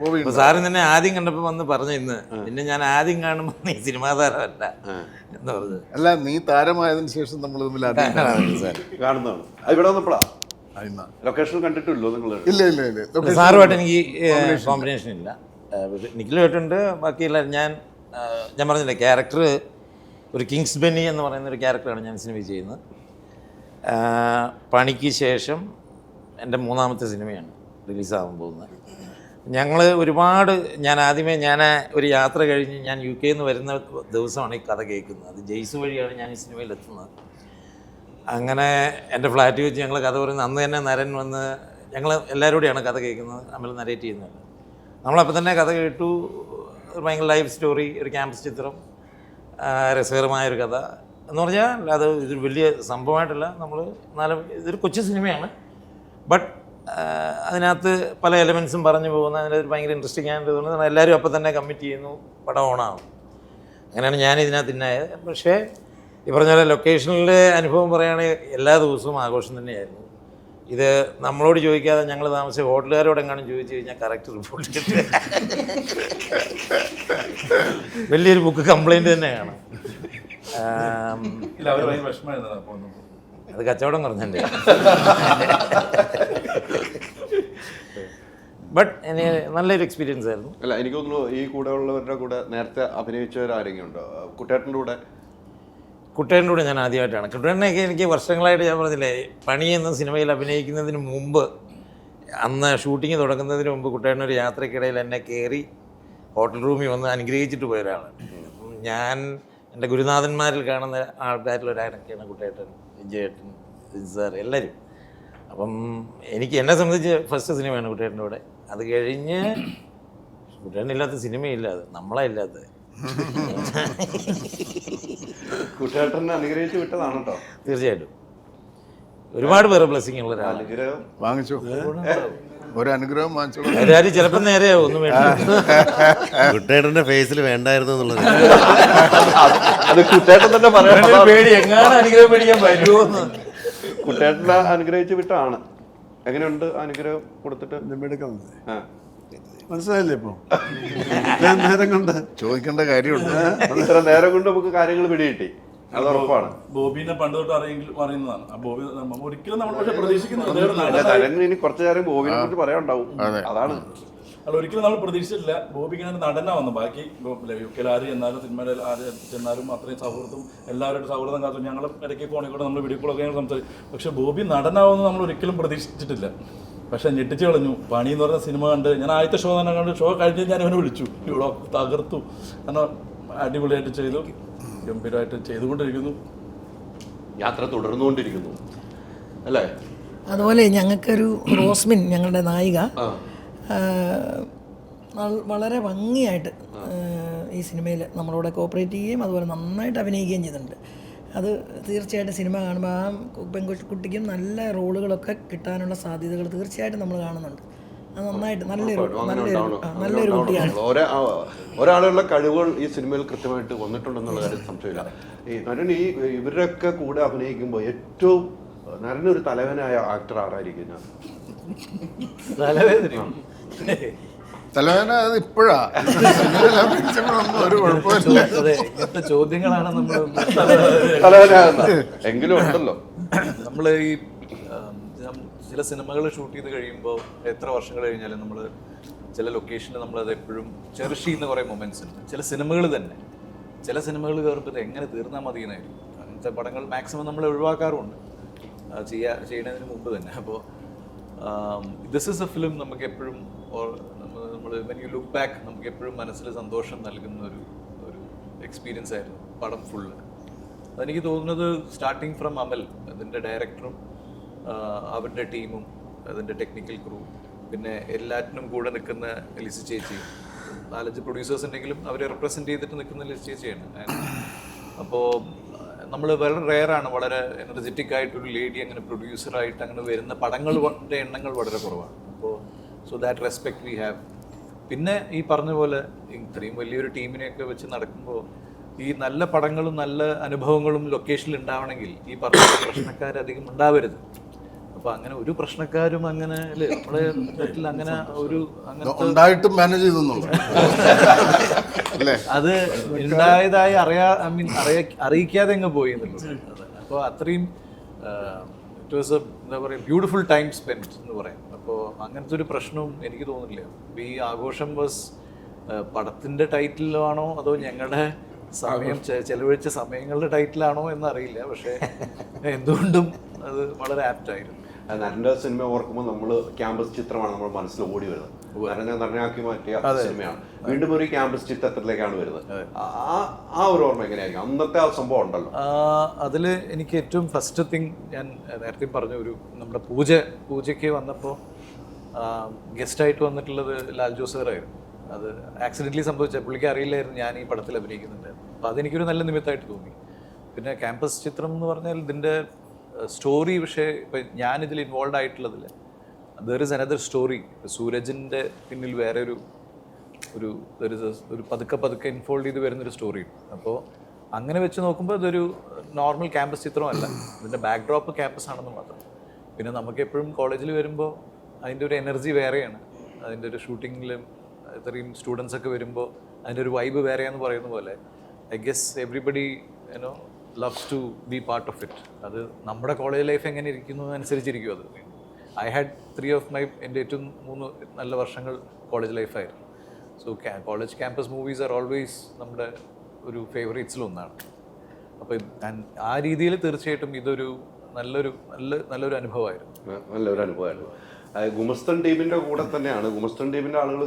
ബോബി സാറ് തന്നെ ആദ്യം കണ്ടപ്പോൾ വന്ന് പറഞ്ഞു ഇന്ന് പിന്നെ ഞാൻ ആദ്യം കാണുമ്പോൾ നീ സിനിമാ താരമല്ല എന്ന് പറഞ്ഞത്. അല്ല, നീ താരമായതിനു ശേഷം നമ്മൾ തമ്മിൽ കാണുന്നതാണ്. ഇവിടെ വന്നപ്പോഴാ ലൊക്കേഷൻ കണ്ടിട്ടില്ലോ നിങ്ങൾ? ഇല്ല ഇല്ല ഇല്ല, സാറുമായിട്ട് എനിക്ക് കോമ്പിനേഷൻ ഇല്ല. നിഖിലുമായിട്ടുണ്ട്. ബാക്കിയുള്ള ഞാൻ പറഞ്ഞില്ലേ, ക്യാരക്ടർ ഒരു കിങ്സ് ബെന്നി എന്ന് പറയുന്ന ഒരു ക്യാരക്ടറാണ് ഞാൻ സിനിമയിൽ ചെയ്യുന്നത്. പണിക്ക് ശേഷം എൻ്റെ 3ാമത്തെ സിനിമയാണ് റിലീസാകാൻ പോകുന്നത്. ഞങ്ങൾ ഒരുപാട് ഞാൻ ഒരു യാത്ര കഴിഞ്ഞ് ഞാൻ UK നിന്ന് വരുന്ന ദിവസമാണ് ഈ കഥ കേൾക്കുന്നത്. അത് ജെയ്സ് വഴിയാണ് ഞാൻ ഈ സിനിമയിൽ എത്തുന്നത്. അങ്ങനെ എൻ്റെ ഫ്ലാറ്റിൽ വെച്ച് ഞങ്ങൾ കഥ പറയുന്നത്. അന്ന് തന്നെ നരൻ വന്ന് ഞങ്ങൾ എല്ലാവരോടെയാണ് കഥ കേൾക്കുന്നത്, നമ്മൾ നരേറ്റ് ചെയ്യുന്നത്. നമ്മളപ്പോൾ തന്നെ കഥ കേട്ടു. ഭയങ്കര ലൈഫ് സ്റ്റോറി, ഒരു ക്യാമ്പസ് ചിത്രം, രസകരമായൊരു കഥ എന്ന് പറഞ്ഞാൽ അത് ഇതൊരു വലിയ സംഭവമായിട്ടല്ല. എന്നാലും ഇതൊരു കൊച്ചു സിനിമയാണ്. ബട്ട് അതിനകത്ത് പല എലമെൻസും പറഞ്ഞു പോകുന്ന അതിനൊരു ഭയങ്കര ഇൻട്രസ്റ്റിംഗ് ആയിട്ട് തോന്നുന്നത്. എല്ലാവരും അപ്പം തന്നെ കമ്മിറ്റ് ചെയ്യുന്നു, പടം ഓണാവും. അങ്ങനെയാണ് ഞാൻ ഇതിനകത്ത് ഇന്നായത്. പക്ഷേ ഈ പറഞ്ഞ പോലെ ലൊക്കേഷനിലെ അനുഭവം പറയുകയാണെങ്കിൽ എല്ലാ ദിവസവും ആഘോഷം തന്നെയായിരുന്നു. ഇത് നമ്മളോട് ചോദിക്കാതെ ഞങ്ങൾ താമസിച്ച ഹോട്ടലുകാരോടെങ്ങാനും ചോദിച്ചു കഴിഞ്ഞാൽ കറക്റ്റ് റിപ്പോർട്ട് കിട്ടുക വലിയൊരു ബുക്ക് കംപ്ലൈൻറ്റ് തന്നെയാണ്. അത് കച്ചവടം കുറഞ്ഞെൻ്റെ. ബട്ട് എനിക്ക് നല്ലൊരു എക്സ്പീരിയൻസ് ആയിരുന്നു. അല്ല, എനിക്ക് തോന്നുന്നു ഈ കൂടെ ഉള്ളവരുടെ കൂടെ നേരത്തെ അഭിനയിച്ചവരാരെങ്കിലും ഉണ്ടോ? കുട്ടേട്ടൻ്റെ കൂടെ ഞാൻ ആദ്യമായിട്ടാണ്. കുട്ടേട്ടനെയൊക്കെ എനിക്ക് വർഷങ്ങളായിട്ട് ഞാൻ പറഞ്ഞില്ലേ, പണി എന്ന സിനിമയിൽ അഭിനയിക്കുന്നതിന് മുമ്പ്, അന്ന് ഷൂട്ടിങ് തുടങ്ങുന്നതിന് മുമ്പ് കുട്ടേട്ടനൊരു യാത്രക്കിടയിൽ എന്നെ കയറി ഹോട്ടൽ റൂമിൽ വന്ന് അനുഗ്രഹിച്ചിട്ട് പോയ ഒരാളാണ്. ഞാൻ എൻ്റെ ഗുരുനാഥന്മാരിൽ കാണുന്ന ആൾക്കാരിലൊരാളൊക്കെയാണ് കുട്ടേട്ടൻ, വിജയേട്ടൻ, സാർ, എല്ലാവരും. അപ്പം എന്നെ സംബന്ധിച്ച് ഫസ്റ്റ് സിനിമയാണ് കുട്ടേട്ടൻ്റെ കൂടെ. അത് കഴിഞ്ഞ് കുട്ടേട്ടനില്ലാത്ത സിനിമയില്ല, അത് നമ്മളാ ഇല്ലാത്തത്. കുട്ടേട്ടനെ അനുഗ്രഹിച്ച് വിട്ടതാണ് കേട്ടോ. തീർച്ചയായിട്ടും ഒരുപാട് പേര് ബ്ലെസ്സിങ് ഉള്ള ഒരാൾ. വാങ്ങിച്ചു, ഒരു അനുഗ്രഹം വാങ്ങിച്ചു. എല്ലാവരും ചിലപ്പോൾ നേരെയാവും ഒന്നും വേണ്ട. കുട്ടേട്ടന്റെ ഫേസിൽ വേണ്ടായിരുന്നു എന്നുള്ളത് അത് കുട്ടേട്ടൻ തന്നെ പറയാൻ പേടി, എങ്ങാനും അനുഗ്രഹം പേടിക്കാൻ വരുമോ. കുട്ടേട്ടനെ അനുഗ്രഹിച്ച് വിട്ടാണ്. എങ്ങനെയുണ്ട് അനുഗ്രഹം കൊടുത്തിട്ട്? മനസ്സിലായില്ലേ ഇപ്പൊ? നേരം കൊണ്ട് ചോദിക്കേണ്ട കാര്യമുണ്ട്. ഇത്ര നേരം കൊണ്ട് നമുക്ക് കാര്യങ്ങൾ പിടികിട്ടി, അത് ഉറപ്പാണ്. ബോബിനെ പണ്ട് തൊട്ട് അറിയുന്നതാണ്. ആ ബോബി ഒരിക്കലും നമ്മൾ പക്ഷെ പ്രതീക്ഷിക്കുന്നത് ഇനി കുറച്ചു നേരം ബോബിനെ കുറിച്ച് പറയാനുണ്ടാവും. അതാണ് അല്ല, ഒരിക്കലും നമ്മൾ പ്രതീക്ഷിച്ചില്ല ബോബി ഇങ്ങനെ നടനാ വന്നു. ബാക്കി UK ആര് ചെന്നാലും സിനിമയിൽ ആര് ചെന്നാലും അത്രയും സൗഹൃദം, എല്ലാവരുടെ സൗഹൃദം കാത്തു. ഞങ്ങൾ ഇടയ്ക്ക് ഫോണിൽ കൂടെ നമ്മൾ വീഡിയോ കോളൊക്കെ ഞങ്ങൾ സംസാരിക്കും. പക്ഷേ ബോബി നടനാവുമെന്ന് നമ്മൾ ഒരിക്കലും പ്രതീക്ഷിച്ചിട്ടില്ല. പക്ഷെ ഞെട്ടിച്ച് കളഞ്ഞു. പണി എന്ന് പറഞ്ഞ സിനിമ കണ്ട് ഞാൻ ആദ്യത്തെ ഷോ തന്നെ കണ്ട്, ഷോ കഴിഞ്ഞ് ഞാൻ അവനെ വിളിച്ചു, ഇവിടെ തകർത്തു. കാരണം അടിപൊളിയായിട്ട് ചെയ്തു, ഗംഭീരമായിട്ട് ചെയ്തുകൊണ്ടിരിക്കുന്നു. യാത്ര തുടർന്നുകൊണ്ടിരിക്കുന്നു അല്ലേ? അതുപോലെ ഞങ്ങൾക്കൊരു റോസ്മിൻ, ഞങ്ങളുടെ നായിക, വളരെ ഭംഗിയായിട്ട് ഈ സിനിമയിൽ നമ്മളോട് കോപ്പറേറ്റ് ചെയ്യുകയും അതുപോലെ നന്നായിട്ട് അഭിനയിക്കുകയും ചെയ്തിട്ടുണ്ട്. അത് തീർച്ചയായിട്ടും സിനിമ കാണുമ്പോൾ ആ പെൺകുട്ടിക്കും നല്ല റോളുകളൊക്കെ കിട്ടാനുള്ള സാധ്യതകൾ തീർച്ചയായിട്ടും നമ്മൾ കാണുന്നുണ്ട്. അത് നന്നായിട്ട് നല്ലൊരു കുട്ടിയാണ്. ഒരാളുള്ള കഴിവുകൾ ഈ സിനിമയിൽ കൃത്യമായിട്ട് വന്നിട്ടുണ്ടെന്നുള്ള കാര്യം സംശയമില്ല. കാരണം ഇവരൊക്കെ കൂടെ അഭിനയിക്കുമ്പോൾ ഏറ്റവും നരനൊരു തലവനായ ആക്ടർ ആരായിരിക്കും? തലവേദന അത് ഇപ്പോഴാ ഒരു കുഴപ്പമില്ല. അതെ, ഇങ്ങനത്തെ ചോദ്യങ്ങളാണ് നമ്മൾ എങ്കിലും ഉണ്ടല്ലോ. നമ്മൾ ഈ ചില സിനിമകൾ ഷൂട്ട് ചെയ്ത് കഴിയുമ്പോൾ എത്ര വർഷങ്ങൾ കഴിഞ്ഞാലും നമ്മൾ ചില ലൊക്കേഷനിൽ നമ്മളത് എപ്പോഴും ചെറിഷ് ചെയ്യുന്ന കുറേ മൊമെന്റ്സ് ഉണ്ട്. ചില സിനിമകൾ കയറുമ്പോൾ എങ്ങനെ തീർന്നാൽ മതി എന്നായിരിക്കും. അങ്ങനത്തെ പടങ്ങൾ മാക്സിമം നമ്മൾ ഒഴിവാക്കാറുമുണ്ട് ചെയ്യുന്നതിന് മുമ്പ് തന്നെ. അപ്പോൾ ദിസ് ഈസ് എ ഫിലിം നമുക്ക് എപ്പോഴും നമ്മൾ വെൻ യു ലുക്ക് ബാക്ക് നമുക്ക് എപ്പോഴും മനസ്സിൽ സന്തോഷം നൽകുന്ന ഒരു എക്സ്പീരിയൻസ് ആയിരുന്നു പടം ഫുള്ള്. അതെനിക്ക് തോന്നുന്നത് സ്റ്റാർട്ടിങ് ഫ്രം അമൽ, അതിൻ്റെ ഡയറക്ടറും അവരുടെ ടീമും അതിൻ്റെ ടെക്നിക്കൽ ക്രൂ, പിന്നെ എല്ലാറ്റിനും കൂടെ നിൽക്കുന്ന ലിസി ചേച്ചി, 4-5 പ്രൊഡ്യൂസേഴ്സ് ഉണ്ടെങ്കിലും അവരെ റെപ്രസെൻറ്റ് ചെയ്തിട്ട് നിൽക്കുന്ന ലിസി ചേച്ചിയാണ്. അപ്പോൾ നമ്മൾ വളരെ റെയറാണ് വളരെ എനർജറ്റിക് ആയിട്ടൊരു ലേഡി അങ്ങനെ പ്രൊഡ്യൂസറായിട്ട് അങ്ങനെ വരുന്ന പടങ്ങളുടെ എണ്ണങ്ങൾ വളരെ കുറവാണ്. അപ്പോൾ so that respect we have. പിന്നെ ഈ പറഞ്ഞ പോലെ ഇത്രയും വലിയൊരു ടീമിനെയൊക്കെ വെച്ച് നടക്കുമ്പോൾ ഈ നല്ല പടങ്ങളും നല്ല അനുഭവങ്ങളും ലൊക്കേഷനിൽ ഉണ്ടാവണമെങ്കിൽ ഈ പറഞ്ഞ പ്രശ്നക്കാരധികം ഉണ്ടാവരുത്. അപ്പൊ അങ്ങനെ ഒരു പ്രശ്നക്കാരും അങ്ങനെ അല്ലേ നമ്മളെ നാട്ടിൽ അങ്ങനെ ഒരു ഉണ്ടായിട്ടും മാനേജ് ചെയ്തു അത് ഉണ്ടായതായി അറിയിക്കാതെ അങ്ങ് പോയി എന്നുള്ളത്. അപ്പോൾ അത്രയും ഇറ്റ് വാസ് എന്താ പറയുക ബ്യൂട്ടിഫുൾ ടൈം സ്പെൻഡ് എന്ന് പറയാം. അപ്പോൾ അങ്ങനത്തെ ഒരു പ്രശ്നവും എനിക്ക് തോന്നുന്നില്ല. ഈ ആഘോഷം വാസ് പടത്തിന്റെ ടൈറ്റിലാണോ അതോ ഞങ്ങളുടെ സമയം ചെലവഴിച്ച സമയങ്ങളുടെ ടൈറ്റിലാണോ എന്നറിയില്ല. പക്ഷേ എന്തുകൊണ്ടും അത് വളരെ ആപ്റ്റായിരുന്നു. നരന്റെ സിനിമ ഓർക്കുമ്പോൾ നമ്മൾ ക്യാമ്പസ് ചിത്രമാണ് നമ്മൾ മനസ്സിൽ ഓടി വരുന്നത്. നരനാക്കി മാറ്റിയ സിനിമയാണ്. വീണ്ടും ഒരു ക്യാമ്പസ് ചിത്രത്തിലേക്കാണ് വരുന്നത്. ആ ഒരു ഓർമ്മ എങ്ങനെയായിരിക്കും? അന്നത്തെ ആ സംഭവം ഉണ്ടല്ലോ അതിൽ എനിക്ക് ഏറ്റവും ഫസ്റ്റ് തിങ് ഞാൻ നേരത്തെ പറഞ്ഞു, ഒരു നമ്മുടെ പൂജയ്ക്ക് വന്നപ്പോൾ ഗസ്റ്റായിട്ട് വന്നിട്ടുള്ളത് ലാൽ ജോസ് സാറായിരുന്നു. അത് ആക്സിഡൻ്റലി സംഭവിച്ച പുള്ളിക്ക് അറിയില്ലായിരുന്നു ഞാൻ ഈ പടത്തിൽ അഭിനയിക്കുന്നുണ്ടായിരുന്നു. അപ്പോൾ അതെനിക്കൊരു നല്ല നിമിത്തമായിട്ട് തോന്നി. പിന്നെ ക്യാമ്പസ് ചിത്രം എന്ന് പറഞ്ഞാൽ ഇതിൻ്റെ സ്റ്റോറി, പക്ഷേ ഇപ്പം ഞാനിതിൽ ഇൻവോൾവ് ആയിട്ടുള്ളതിൽ ദർ ഇസ് അനദർ സ്റ്റോറി. സൂരജിൻ്റെ പിന്നിൽ വേറെ ഒരു പതുക്കെ ഇൻഫോൾവ് ചെയ്ത് വരുന്നൊരു സ്റ്റോറി. അപ്പോൾ അങ്ങനെ വെച്ച് നോക്കുമ്പോൾ ഇതൊരു നോർമൽ ക്യാമ്പസ് ചിത്രമല്ല, ഇതിൻ്റെ ബാക്ക്ഡ്രോപ്പ് ക്യാമ്പസ് ആണെന്ന് മാത്രം. പിന്നെ നമുക്ക് എപ്പോഴും കോളേജിൽ വരുമ്പോൾ അതിൻ്റെ ഒരു എനർജി വേറെയാണ്. അതിൻ്റെ ഒരു ഷൂട്ടിങ്ങിലും ഇത്രയും സ്റ്റുഡൻസ് ഒക്കെ വരുമ്പോൾ അതിൻ്റെ ഒരു വൈബ് വേറെയാന്ന് പറയുന്ന പോലെ I guess everybody you know loves to be part of it. അത് നമ്മുടെ കോളേജ് ലൈഫ് എങ്ങനെ ഇരിക്കുന്നു അനുസരിച്ചിരിക്കും. അത് ഐ ഹാഡ് 3 of my എൻ്റെ ഏറ്റവും 3 നല്ല വർഷങ്ങൾ കോളേജ് ലൈഫായിരുന്നു. So college campus movies are always നമ്മുടെ ഒരു ഫേവറേറ്റ്സിലൊന്നാണ്. അപ്പോൾ ആ രീതിയിൽ തീർച്ചയായിട്ടും ഇതൊരു നല്ലൊരു അനുഭവമായിരുന്നു. നല്ലൊരു അനുഭവമായിരുന്നു. ഗുമസ്തൻ ടീമിൻ്റെ കൂടെ തന്നെയാണ്. ഗുമസ്തൻ ടീമിൻ്റെ ആളുകൾ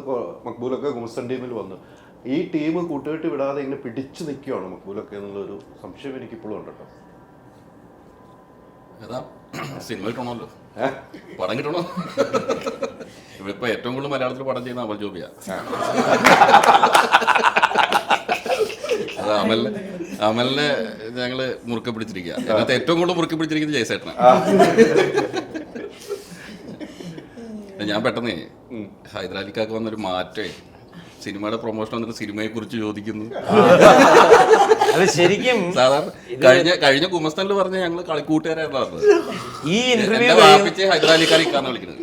മക്ബൂലൊക്കെ ഗുമസ്തൻ ടീമിൽ വന്നു. ഈ ടീം കൂട്ടുകെട്ട് വിടാതെ ഇങ്ങനെ പിടിച്ചു നിൽക്കുകയാണ് മക്ബൂലൊക്കെ എന്നുള്ളൊരു സംശയം എനിക്കിപ്പോഴും ഉണ്ട് കേട്ടോ. ഏതാ സിനിമ കിട്ടണമല്ലോ, പടം കിട്ടണോ? ഇപ്പൊ ഏറ്റവും കൂടുതൽ മലയാളത്തിൽ പടം ചെയ്യുന്ന അമൽ ജോബിയ. അത് അമലിനെ ഞങ്ങള് മുറുക്കെ പിടിച്ചിരിക്കുക. അതിനകത്ത് ഏറ്റവും കൂടുതൽ മുറുക്കെ പിടിച്ചിരിക്കുന്നത് ജയസേട്ടനാണ്. ഞാൻ പെട്ടെന്ന് ഹൈദരാലിക്കാക്ക് വന്നൊരു മാറ്റേ, സിനിമയുടെ പ്രൊമോഷൻ വന്നിട്ട് സിനിമയെ കുറിച്ച് ചോദിക്കുന്നു. അത് ശരിക്കും സാധാരണ കഴിഞ്ഞ കുമസ്തനിൽ പറഞ്ഞ ഞങ്ങള് കളിക്കൂട്ടുകാരായിരുന്നു പറഞ്ഞത്. ഈ ഇന്റർവ്യൂ ഹൈദരാലിക്കാരിക്കാന്ന് വിളിക്കുന്നത്.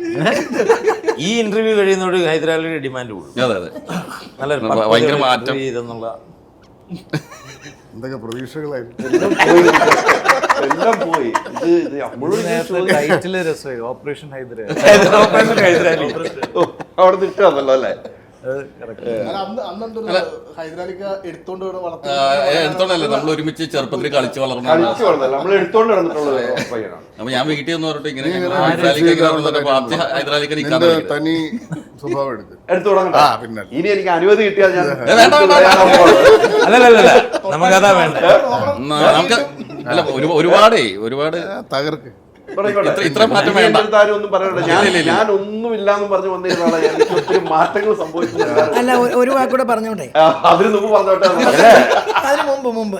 ഈ ഇന്റർവ്യൂ കഴിയുന്നതോട് ഹൈദരാലിയുടെ ഡിമാൻഡ് കൂടും. അതെ ഭയങ്കര മാറ്റം. എന്തൊക്കെ പ്രതീക്ഷകളായിരുന്നു എല്ലാം പോയി. ടൈറ്റില് രസമായി, ഓപ്പറേഷൻ ഹൈദരാലി. അവിടെ തിരിച്ചല്ലോ അല്ലേ? എടുത്തോണ്ടല്ലേ നമ്മൾ ഒരുമിച്ച് ചെറുപ്പത്തിൽ കളിച്ചു വളർന്നു. അപ്പൊ ഞാൻ വീട്ടിൽ ഒന്ന് പറഞ്ഞിട്ട് ഇങ്ങനെ തനി സ്വഭാവം ഇനി എനിക്ക് അനുമതി കിട്ടിയാൽ ഞാൻ അല്ലല്ല നമുക്കതാ വേണ്ട. നമുക്ക് അല്ല ഒരുപാട് തകർക്ക് ഇത്ര മാറ്റം വേണ്ട. ഞാൻ ഒന്നുമില്ലാന്ന് പറഞ്ഞു വന്നിരുന്നാണ്. ഒത്തിരി മാറ്റങ്ങൾ സംഭവിച്ചിട്ടുണ്ട്. അല്ല ഒരു വാക്കൂടെ പറഞ്ഞോട്ടെ. അതിന് മുമ്പ് പറഞ്ഞോട്ടെ. അതിന് മുമ്പ്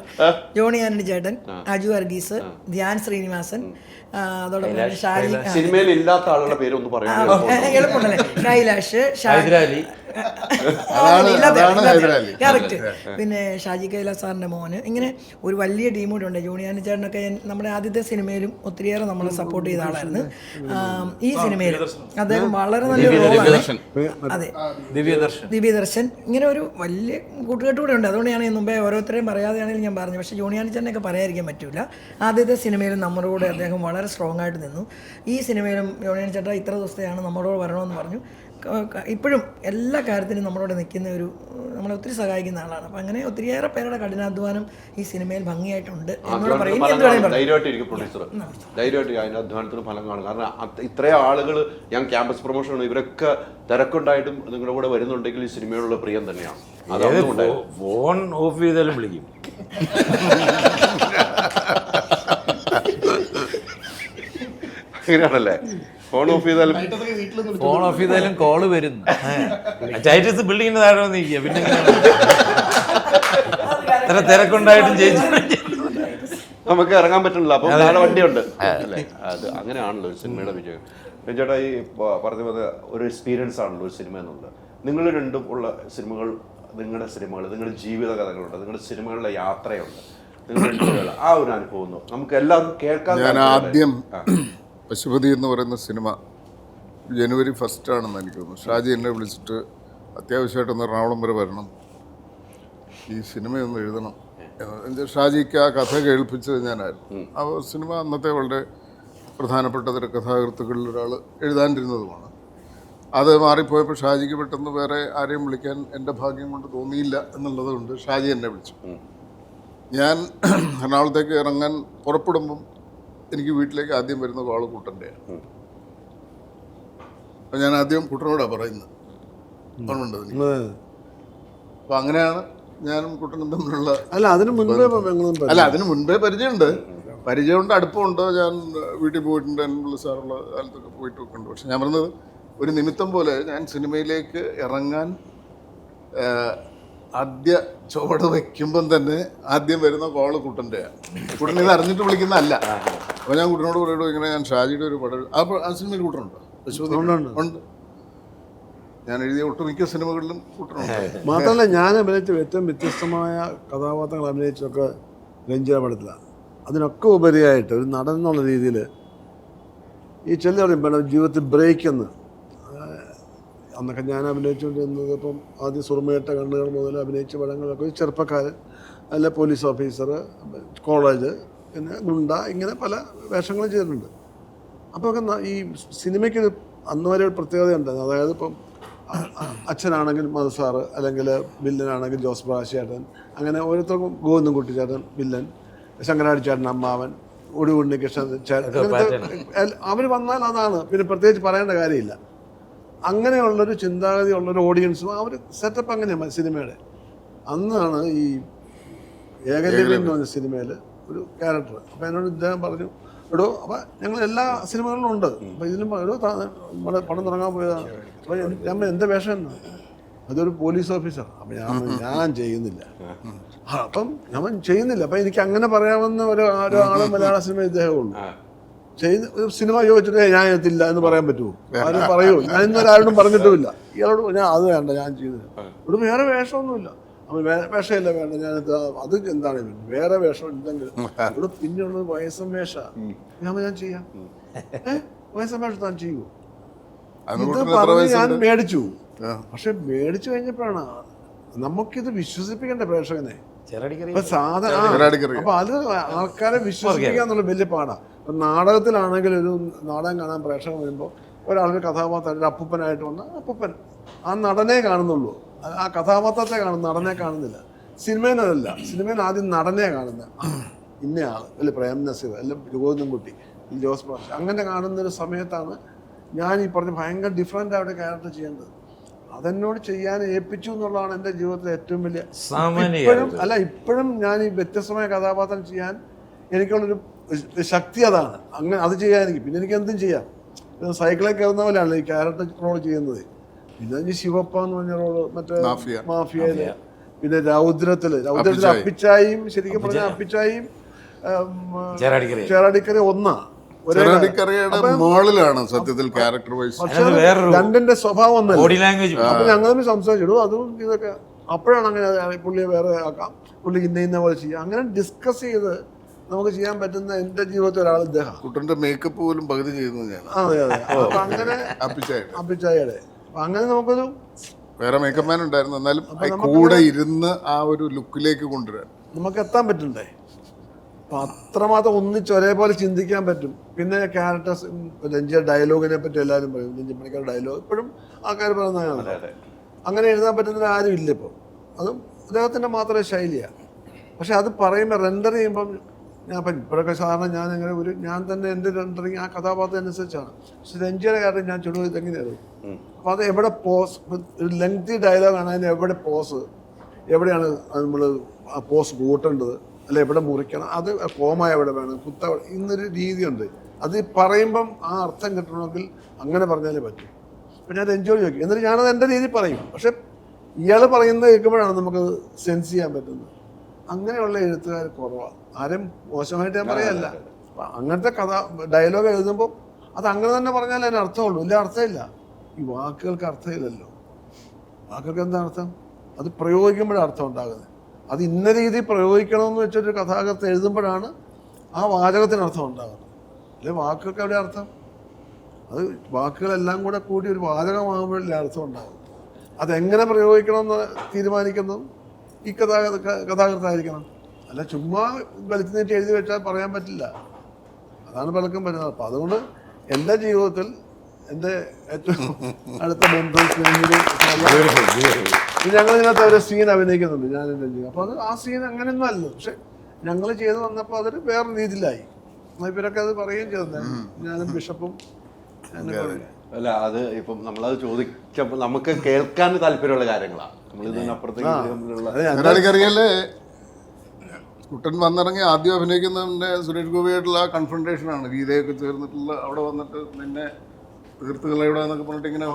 ജോണി ആന്റണി ചേട്ടൻ, അജു വർഗീസ്, ധ്യാൻ ശ്രീനിവാസൻ, അതോടൊപ്പം ഷാജി, സിനിമയിൽ ഇല്ലാത്ത ആളുകളുടെ പേര് ഒന്ന് പറയാം. എളുപ്പമുണ്ടല്ലേ? കൈലാഷ്, ഹൈദരാലി, അതാണ് ഹൈദരാലി. കറക്റ്റ്. പിന്നെ ഷാജി കൈലാസ് സാറിന്റെ മോന്, ഇങ്ങനെ ഒരു വലിയ ടീം കൂടെ ഉണ്ട്. ജൂണിയാനി ചേട്ടനൊക്കെ നമ്മുടെ ആദ്യത്തെ സിനിമയിലും ഒത്തിരിയേറെ നമ്മളെ സപ്പോർട്ട് ചെയ്ത ആളായിരുന്നു. ഈ സിനിമയിലും അദ്ദേഹം വളരെ നല്ലൊരു റോളാണ്. അതെ, ദിവ്യദർശൻ. ഇങ്ങനെ ഒരു വലിയ കൂട്ടുകെട്ടുകൂടെ ഉണ്ട്. അതുകൊണ്ട് ഞാൻ മുമ്പേ ഓരോരുത്തരെയും പറയാതെയാണെങ്കിലും ഞാൻ പറഞ്ഞു. പക്ഷേ ജൂണിയാനി ചേട്ടനൊക്കെ പറയാതിരിക്കാൻ പറ്റില്ല. ആദ്യത്തെ സിനിമയിലും നമ്മുടെ കൂടെ അദ്ദേഹം വളരെ സ്ട്രോങ് ആയിട്ട് നിന്നു. ഈ സിനിമയിലും ജൂണിയാനി ചേട്ടാ ഇത്ര ദിവസത്തെയാണ് നമ്മളോട് വരണമെന്ന് പറഞ്ഞു. ഇപ്പോഴും എല്ലാ കാര്യത്തിനും നമ്മളോട് നിൽക്കുന്ന ഒരു, നമ്മളെ ഒത്തിരി സഹായിക്കുന്ന ആളാണ്. അപ്പം അങ്ങനെ ഒത്തിരിയേറെ പേരുടെ കഠിനാധ്വാനം ഈ സിനിമയിൽ ഭംഗിയായിട്ടുണ്ട് എന്നോട് പറയും. ധൈര്യമായിട്ടിരിക്കും പ്രൊഡ്യൂസർ, ധൈര്യമായിട്ട് അതിന്റെ അധ്വാനത്തിന് ഫലം കാണും. കാരണം ഇത്രയും ആളുകൾ, ഞാൻ ക്യാമ്പസ് പ്രൊമോഷൻ, ഇവരൊക്കെ തിരക്കുണ്ടായിട്ടും നിങ്ങളുടെ കൂടെ വരുന്നുണ്ടെങ്കിൽ ഈ സിനിമയോടുള്ള പ്രിയം തന്നെയാണ്. അതാണ് ഫോൺ ഓഫ് ചെയ്താലും വിളിക്കും. അങ്ങനെയാണല്ലേ? ഫോൺ ഓഫ് ചെയ്താലും കോള് വരുന്നു. ചൈറ്റീസ് ബിൽഡിങ്ങിന്റെ താഴെ വന്നിരിക്കുക. പിന്നെ ഇത്ര തിരക്കുണ്ടായിട്ടും നമുക്ക് ഇറങ്ങാൻ പറ്റണില്ല. അപ്പം നാളെ വണ്ടിയുണ്ട് അല്ലേ? അത് അങ്ങനെയാണല്ലോ ഒരു സിനിമയുടെ വിജയം. ചേട്ടാ, ഈ പറഞ്ഞ പോലെ ഒരു എക്സ്പീരിയൻസ് ആണല്ലോ ഒരു സിനിമ എന്നുള്ളത്. നിങ്ങൾ രണ്ടും ഉള്ള സിനിമകൾ, നിങ്ങളുടെ ജീവിത കഥകളുണ്ട്, നിങ്ങളുടെ സിനിമകളുടെ യാത്രയുണ്ട്, നിങ്ങളുടെ ആ ഒരു അനുഭവം നമുക്ക് എല്ലാവർക്കും കേൾക്കാൻ. ഞാൻ ആദ്യം പശുപതി എന്ന് പറയുന്ന സിനിമ ജനുവരി 1 ആണെന്ന് എനിക്ക് തോന്നുന്നു. ഷാജി എന്നെ വിളിച്ചിട്ട് അത്യാവശ്യമായിട്ടൊന്ന് എറണാകുളം വരെ വരണം, ഈ സിനിമയൊന്ന് എഴുതണം. ഷാജിക്ക് ആ കഥ കേൾപ്പിച്ചത് ഞാനായിരുന്നു. ആ സിനിമ അന്നത്തെ വളരെ പ്രധാനപ്പെട്ട തിരക്കഥാകൃത്തുക്കളിൽ ഒരാൾ എഴുതാനിരുന്നതുമാണ്. അത് മാറിപ്പോയപ്പോൾ ഷാജിക്ക് പെട്ടെന്ന് വേറെ ആരെയും വിളിക്കാൻ എൻ്റെ ഭാഗ്യം കൊണ്ട് തോന്നിയില്ല എന്നുള്ളത് കൊണ്ട് ഷാജി എന്നെ വിളിച്ചു. ഞാൻ എറണാകുളത്തേക്ക് ഇറങ്ങാൻ പുറപ്പെടുമ്പം എനിക്ക് വീട്ടിലേക്ക് ആദ്യം വരുന്ന കോള് കുട്ടൻ്റെയാണ്. അപ്പം ഞാൻ ആദ്യം കുട്ടനോടാണ് പറയുന്നത്, ഓർമ്മയുണ്ട്? അപ്പം അങ്ങനെയാണ് ഞാനും കുട്ടനും തമ്മിലുള്ള. അതിന് മുൻപേ പരിചയമുണ്ട്, പരിചയമുണ്ട്, അടുപ്പമുണ്ട്. ഞാൻ വീട്ടിൽ പോയിട്ടുണ്ട്, എന്നുള്ള സാറുള്ള കാലത്തൊക്കെ പോയിട്ടൊക്കെ ഉണ്ട്. പക്ഷെ ഞാൻ പറഞ്ഞത് ഒരു നിമിത്തം പോലെ ഞാൻ സിനിമയിലേക്ക് ഇറങ്ങാൻ ആദ്യ ചുവട് വയ്ക്കുമ്പം തന്നെ ആദ്യം വരുന്ന കോള് കുട്ടൻ്റെയാണ്. കുട്ടൻ ഇത് അറിഞ്ഞിട്ട് വിളിക്കുന്നതല്ല. അപ്പോൾ ഞാൻ കുട്ടനോട് പറയുള്ളൂ, ഇങ്ങനെ ഞാൻ ഷാജിയുടെ ഒരു പടം, ആ സിനിമയിൽ കുട്ടനുണ്ടോ? ഉണ്ട്. ഞാൻ എഴുതിയ ഒട്ടുമിക്ക സിനിമകളിലും കുട്ടനുണ്ട്. മാത്രമല്ല, ഞാൻ അഭിനയിച്ച ഏറ്റവും വ്യത്യസ്തമായ കഥാപാത്രങ്ങൾ അഭിനയിച്ചൊക്കെ രഞ്ജിത പടത്തിലാണ്. അതിനൊക്കെ ഉപരിയായിട്ട് ഒരു നടൻ എന്നുള്ള രീതിയിൽ ഈ ചില പറയുമ്പോൾ ജീവിതത്തിൽ ബ്രേക്ക് എന്ന്, അന്നൊക്കെ ഞാൻ അഭിനയിച്ചുകൊണ്ടിരുന്നത് ഇപ്പം ആദ്യം സുറുമയിട്ട കണ്ണുകൾ മുതൽ അഭിനയിച്ച പടങ്ങളൊക്കെ ഒരു ചെറുപ്പക്കാരൻ, അല്ല പോലീസ് ഓഫീസർ, കോളേജ്, പിന്നെ ഗുണ്ട, ഇങ്ങനെ പല വേഷങ്ങളും ചെയ്തിട്ടുണ്ട്. അപ്പോൾ ഒക്കെ ഈ സിനിമയ്ക്ക് അന്ന് വരെ ഒരു പ്രത്യേകതയുണ്ടായിരുന്നു. അതായത് ഇപ്പം അച്ഛനാണെങ്കിൽ മധുസാറ്, അല്ലെങ്കിൽ വില്ലനാണെങ്കിൽ ജോസ് പ്രകാശ്, അങ്ങനെ ഓരോരുത്തർക്കും ഗോവിന്ദൻകുട്ടി ചേട്ടൻ വില്ലൻ, ശങ്കരാടി ചേട്ടൻ അമ്മാവൻ, ഉണ്ണികൃഷ്ണൻ ചേട്ടൻ, അവർ വന്നാൽ അതാണ്. പിന്നെ പ്രത്യേകിച്ച് പറയേണ്ട കാര്യമില്ല. അങ്ങനെയുള്ളൊരു ചിന്താഗതി ഉള്ളൊരു ഓഡിയൻസും ആ ഒരു സെറ്റപ്പ് അങ്ങനെയാണ് സിനിമയുടെ. അന്നാണ് ഈ ഏകലവ്യം എന്ന് പറഞ്ഞ സിനിമയിൽ ഒരു ക്യാരക്ടർ. അപ്പോൾ എന്നോട് ഇദ്ദേഹം പറഞ്ഞു, എടോ, അപ്പം ഞങ്ങൾ എല്ലാ സിനിമകളിലും ഉണ്ട്, അപ്പം ഇതിലും എടോ നമ്മുടെ പണം തുടങ്ങാൻ പോയതാണ്. അപ്പം ഞാൻ എന്താ വേഷം എന്ന്, അതൊരു പോലീസ് ഓഫീസർ. അപ്പം ഞാൻ ചെയ്യുന്നില്ല. അപ്പം ഞാൻ ചെയ്യുന്നില്ല. അപ്പം എനിക്ക് അങ്ങനെ പറയാവുന്ന ഒരാളും മലയാള സിനിമ ഇദ്ദേഹമുള്ളൂ. ഒരു സിനിമ ചോദിച്ചിട്ട് ഞാൻ എത്തില്ല എന്ന് പറയാൻ പറ്റുമോ? ആരും പറയൂ? ഞാൻ ഇന്നൊരാരോടും പറഞ്ഞിട്ടുമില്ല. ഇയാളോട് ഞാൻ അത് വേണ്ട, ഞാൻ ചെയ്യുന്നില്ല. ഇവിടെ വേറെ വേഷമൊന്നുമില്ല. അപ്പം വേഷമില്ല, വേണ്ട, ഞാൻ അത് എന്താണ് വേറെ വേഷം ഉണ്ടെങ്കിൽ ഇവിടെ പിന്നെയുള്ളത് വയസ്സം വേഷ. ഞാൻ ചെയ്യാം, വയസ്സം വേഷം താൻ ചെയ്യൂ. ഇത് പറഞ്ഞ് ഞാൻ മേടിച്ചു. പക്ഷെ മേടിച്ചു കഴിഞ്ഞപ്പോഴാണ് നമുക്കിത് വിശ്വസിപ്പിക്കേണ്ട പ്രേക്ഷകനെ. അപ്പൊ അത് ആൾക്കാരെ വിശ്വസിപ്പിക്കുക എന്നുള്ള വലിയ പാടാണ്. നാടകത്തിലാണെങ്കിൽ ഒരു നാടകം കാണാൻ പ്രേക്ഷകൻ വരുമ്പോൾ ഒരാൾക്ക് കഥാപാത്രം ഒരു അപ്പൂപ്പനായിട്ട് വന്നാൽ അപ്പൂപ്പൻ, ആ നടനെ കാണുന്നുള്ളൂ, ആ കഥാപാത്രത്തെ കാണുന്നു, നടനെ കാണുന്നില്ല. സിനിമയിലല്ല, സിനിമയിൽ ആദ്യം നടനെ കാണുന്നത്, ഇന്നയാൾ, അല്ലെ പ്രേം നസീർ, അല്ലെ ഗോവിന്ദൻകുട്ടി, ജോസ് പ്രകാശ്, അങ്ങനെ കാണുന്നൊരു സമയത്താണ് ഞാൻ ഈ പറഞ്ഞ ഭയങ്കര ഡിഫറെൻ്റ് ആയിട്ട് ക്യാരക്ടർ ചെയ്യേണ്ടത്. അതെന്നോട് ചെയ്യാൻ ഏൽപ്പിച്ചു എന്നുള്ളതാണ് എൻ്റെ ജീവിതത്തിലെ ഏറ്റവും വലിയ. ഇപ്പോഴും ഞാൻ ഈ വ്യത്യസ്തമായ കഥാപാത്രം ചെയ്യാൻ എനിക്കുള്ളൊരു ശക്തി അതാണ്. അങ്ങനെ അത് ചെയ്യാൻ എനിക്ക്, പിന്നെ എനിക്ക് എന്തും ചെയ്യാം. സൈക്കിളിൽ കയറുന്ന പോലെയാണ് ഈ ക്യാരക്ടർ റോൾ ചെയ്യുന്നത്. പിന്നെ ശിവപ്പ എന്ന് പറഞ്ഞ റോള്, മറ്റേ മാഫിയയില്, പിന്നെ രൗദ്രത്തില് അപ്പിച്ചായും, ശരിക്കും പറഞ്ഞ അപ്പിച്ചായും ചേറാടിക്കര ചെറാടിക്കരയുടെ മോളിലാണ് സത്യത്തിൽ ക്യാരക്ടർ വൈസ്. പക്ഷെ അതിനകത്ത് വേറൊരു രണ്ടിന്റെ സ്വഭാവം ഒന്നല്ല. ബോഡി ലാംഗ്വേജ് അപ്പൊ ഞങ്ങൾ തമ്മിൽ സംസാരിച്ചിടും അതും ഇതൊക്കെ. അപ്പോഴാണ് അങ്ങനെ പുള്ളിയെ വേറെ ആക്കാം, പുള്ളി ഇന്ന പോലെ ചെയ്യാം, അങ്ങനെ ഡിസ്കസ് ചെയ്ത് നമുക്ക് ചെയ്യാൻ പറ്റുന്ന എൻ്റെ ജീവിതത്തിൽ ഒരാൾ ഇദ്ദേഹം. കുട്ടന്റെ മേക്കപ്പ് പോലും പകുതി ചെയ്യുന്നത് ഞാൻ. അതെ അതെ. അപ്പൊ അങ്ങനെ അപ്പിച്ചായുടെ അപ്പൊ അങ്ങനെ നമുക്കൊരു വേറെ മേക്കപ്പ് മാൻ ഉണ്ടായിരുന്നു, എന്നാലും കൂടെ ഇരുന്ന് ആ ഒരു ലുക്കിലേക്ക് കൊണ്ടുവരാൻ നമുക്ക് എത്താൻ പറ്റണ്ടേ. അപ്പം അത്രമാത്രം ഒന്നിച്ച് ഒരേപോലെ ചിന്തിക്കാൻ പറ്റും. പിന്നെ ക്യാരക്ടേഴ്സ്, രഞ്ജിയുടെ ഡയലോഗിനെ പറ്റി എല്ലാവരും പറയും, രഞ്ജി പണിക്കാരുടെ ഡയലോഗ് ഇപ്പോഴും ആൾക്കാർ പറയുന്നതാണ്. അങ്ങനെ എഴുതാൻ പറ്റുന്ന ആരും ഇല്ല ഇപ്പോൾ. അതും അദ്ദേഹത്തിൻ്റെ മാത്രമേ ശൈലിയാണ്. പക്ഷെ അത് പറയുമ്പോൾ റെൻഡർ ചെയ്യുമ്പം ഞാൻ ഇപ്പം ഇപ്പോഴൊക്കെ സാധാരണ ഞാൻ അങ്ങനെ ഞാൻ തന്നെ എൻ്റെ റെൻഡറിങ് ആ കഥാപാത്രം അനുസരിച്ചാണ്. പക്ഷെ രഞ്ജിയുടെ കാര്യം ഞാൻ ചുടുവത് എങ്ങനെയായിരുന്നു. അപ്പോൾ അത് എവിടെ പോസ്, ഒരു ലെങ്തി ഡയലോഗാണ്, അതിന് എവിടെ പോസ്, എവിടെയാണ് നമ്മൾ ആ പോസ് കൂട്ടേണ്ടത്, അല്ല എവിടെ മുറിക്കണം, അത് കോമ എവിടെ വേണം, കുത്ത ഇന്നൊരു രീതിയുണ്ട്. അത് പറയുമ്പം ആ അർത്ഥം കിട്ടണമെങ്കിൽ അങ്ങനെ പറഞ്ഞാലേ പറ്റും. അപ്പം ഞാൻ രഞ്ജിയോട് ചോദിക്കും, എന്നിട്ട് ഞാനത് എൻ്റെ രീതിയിൽ പറയും. പക്ഷെ ഇയാൾ പറയുന്നത് കേൾക്കുമ്പോഴാണ് നമുക്ക് സെൻസ് ചെയ്യാൻ പറ്റുന്നത്. അങ്ങനെയുള്ള എഴുത്തുകാർ കുറവാണ്. ആരും മോശമായിട്ട് ഞാൻ പറയല്ല. അങ്ങനത്തെ ഡയലോഗ് എഴുതുമ്പോൾ അത് അങ്ങനെ തന്നെ പറഞ്ഞാൽ അതിന് അർത്ഥമുള്ളൂ. ഇല്ല, അർത്ഥമില്ല. ഈ വാക്കുകൾക്ക് അർത്ഥമില്ലല്ലോ. വാക്കുകൾക്ക് എന്താ അർത്ഥം? അത് പ്രയോഗിക്കുമ്പോഴാണ് അർത്ഥം ഉണ്ടാകുന്നത്. അത് ഇന്ന രീതിയിൽ പ്രയോഗിക്കണമെന്ന് വെച്ചൊരു കഥാകൃത്ത് എഴുതുമ്പോഴാണ് ആ വാചകത്തിന് അർത്ഥം ഉണ്ടാകുന്നത്. അല്ലെ വാക്കുകൾക്ക് എവിടെ അർത്ഥം? അത് വാക്കുകളെല്ലാം കൂടെ കൂടി ഒരു വാചകമാകുമ്പോഴല്ലേ അർത്ഥം ഉണ്ടാകും. അതെങ്ങനെ പ്രയോഗിക്കണമെന്ന് തീരുമാനിക്കുന്നതും ഈ കഥാകൃത്തായിരിക്കണം. അല്ല ചുമ്മാ വലിച്ചു നീട്ടി എഴുതി വെച്ചാൽ പറയാൻ പറ്റില്ല. അതാണ് പലർക്കും പറ്റുന്നത്. അപ്പം അതുകൊണ്ട് എൻ്റെ ജീവിതത്തിൽ എൻ്റെ ഏറ്റവും അടുത്ത ബന്ധു ഞങ്ങൾ ഇതിനകത്ത് ഒരു സീൻ അഭിനയിക്കുന്നുണ്ട്, ഞാൻ എൻ്റെ ജീവിതം. അപ്പോൾ അത് ആ സീൻ അങ്ങനെയൊന്നും അല്ല. പക്ഷെ ഞങ്ങൾ ചെയ്ത് വന്നപ്പോൾ അതൊരു വേറെ രീതിയിലായി. ഇവരൊക്കെ അത് പറയുകയും ചെയ്തത്, ഞാനും ബിഷപ്പും. അല്ല, അത് ഇപ്പം നമ്മളത് ചോദിച്ചപ്പോൾ നമുക്ക് കേൾക്കാൻ താല്പര്യമുള്ള കാര്യങ്ങളാണ്. നമ്മൾ ഇതിനപ്പുറത്തേക്ക് കുട്ടൻ വന്നിറങ്ങി ആദ്യം അഭിനയിക്കുന്നതിൻ്റെ സുരേഷ് ഗോപിയായിട്ടുള്ള ആ കൺഫ്രണ്ടേഷനാണ്. ഗീതയൊക്കെ ചേർന്നിട്ടുള്ള അവിടെ വന്നിട്ട് നിന്നെ തീർത്തുകളയുടെ എന്നൊക്കെ പറഞ്ഞിട്ട് ഇങ്ങനെ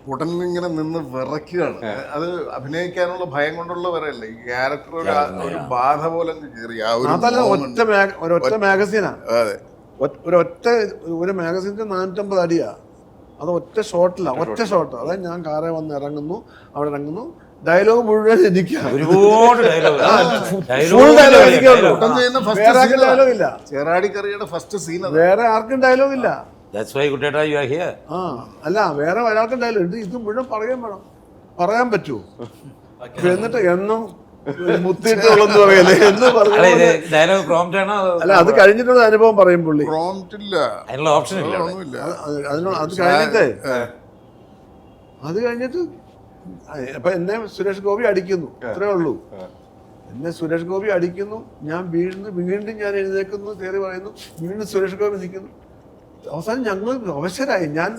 കുട്ടൻ ഇങ്ങനെ നിന്ന് വിറയ്ക്കുകയാണ്. അത് അഭിനയിക്കാനുള്ള ഭയം കൊണ്ടുള്ള വരല്ല, ഈ ക്യാരക്ടർ ഒരു ബാധ പോലെ കയറി. ഒരൊറ്റ മാഗസീനാണ്. അതെ, ഒരു മാഗസീൻ്റെ 450 അടിയാ. അത് ഒറ്റ ഷോട്ടിലാണ്, ഒറ്റ ഷോട്ട്. അതായത് ഞാൻ കാറെ വന്ന് ഇറങ്ങുന്നു, അവിടെ ഇറങ്ങുന്നു, ഡയലോഗ് മുഴുവൻ എനിക്കാണ്. ഒരുപാട് ഡയലോഗ് ഇല്ല. ചെറാടിക്കറിയുടെ ഫസ്റ്റ് സീൻ വേറെ ആർക്കും ഡയലോഗ് ഇല്ല. അല്ല, വേറെ ഒരാൾക്കും ഡയലോഗ് ഇത് മുഴുവൻ പറയാൻ വേണം, പറയാൻ പറ്റുമോ? എന്നിട്ട് എന്നും മുത്തിട്ടുള്ളെന്ന് പറയല്ലേ എന്ന് പറഞ്ഞു. അല്ല, അത് കഴിഞ്ഞിട്ടുള്ള അനുഭവം പറയും പുള്ളി. അതിനുള്ള ഓപ്ഷൻ ഇല്ല. അത് കഴിഞ്ഞിട്ട് അപ്പൊ എന്നെ സുരേഷ് ഗോപി അടിക്കുന്നു, അത്രേ ഉള്ളൂ. എന്നെ സുരേഷ് ഗോപി അടിക്കുന്നു, ഞാൻ വീണ്ടും ഞാൻ എഴുന്നേക്കുന്നു, കയറി പറയുന്നു, വീണ്ടും സുരേഷ് ഗോപി നിൽക്കുന്നു. അവസാനം ഞങ്ങൾ അവശരായി. ഞാൻ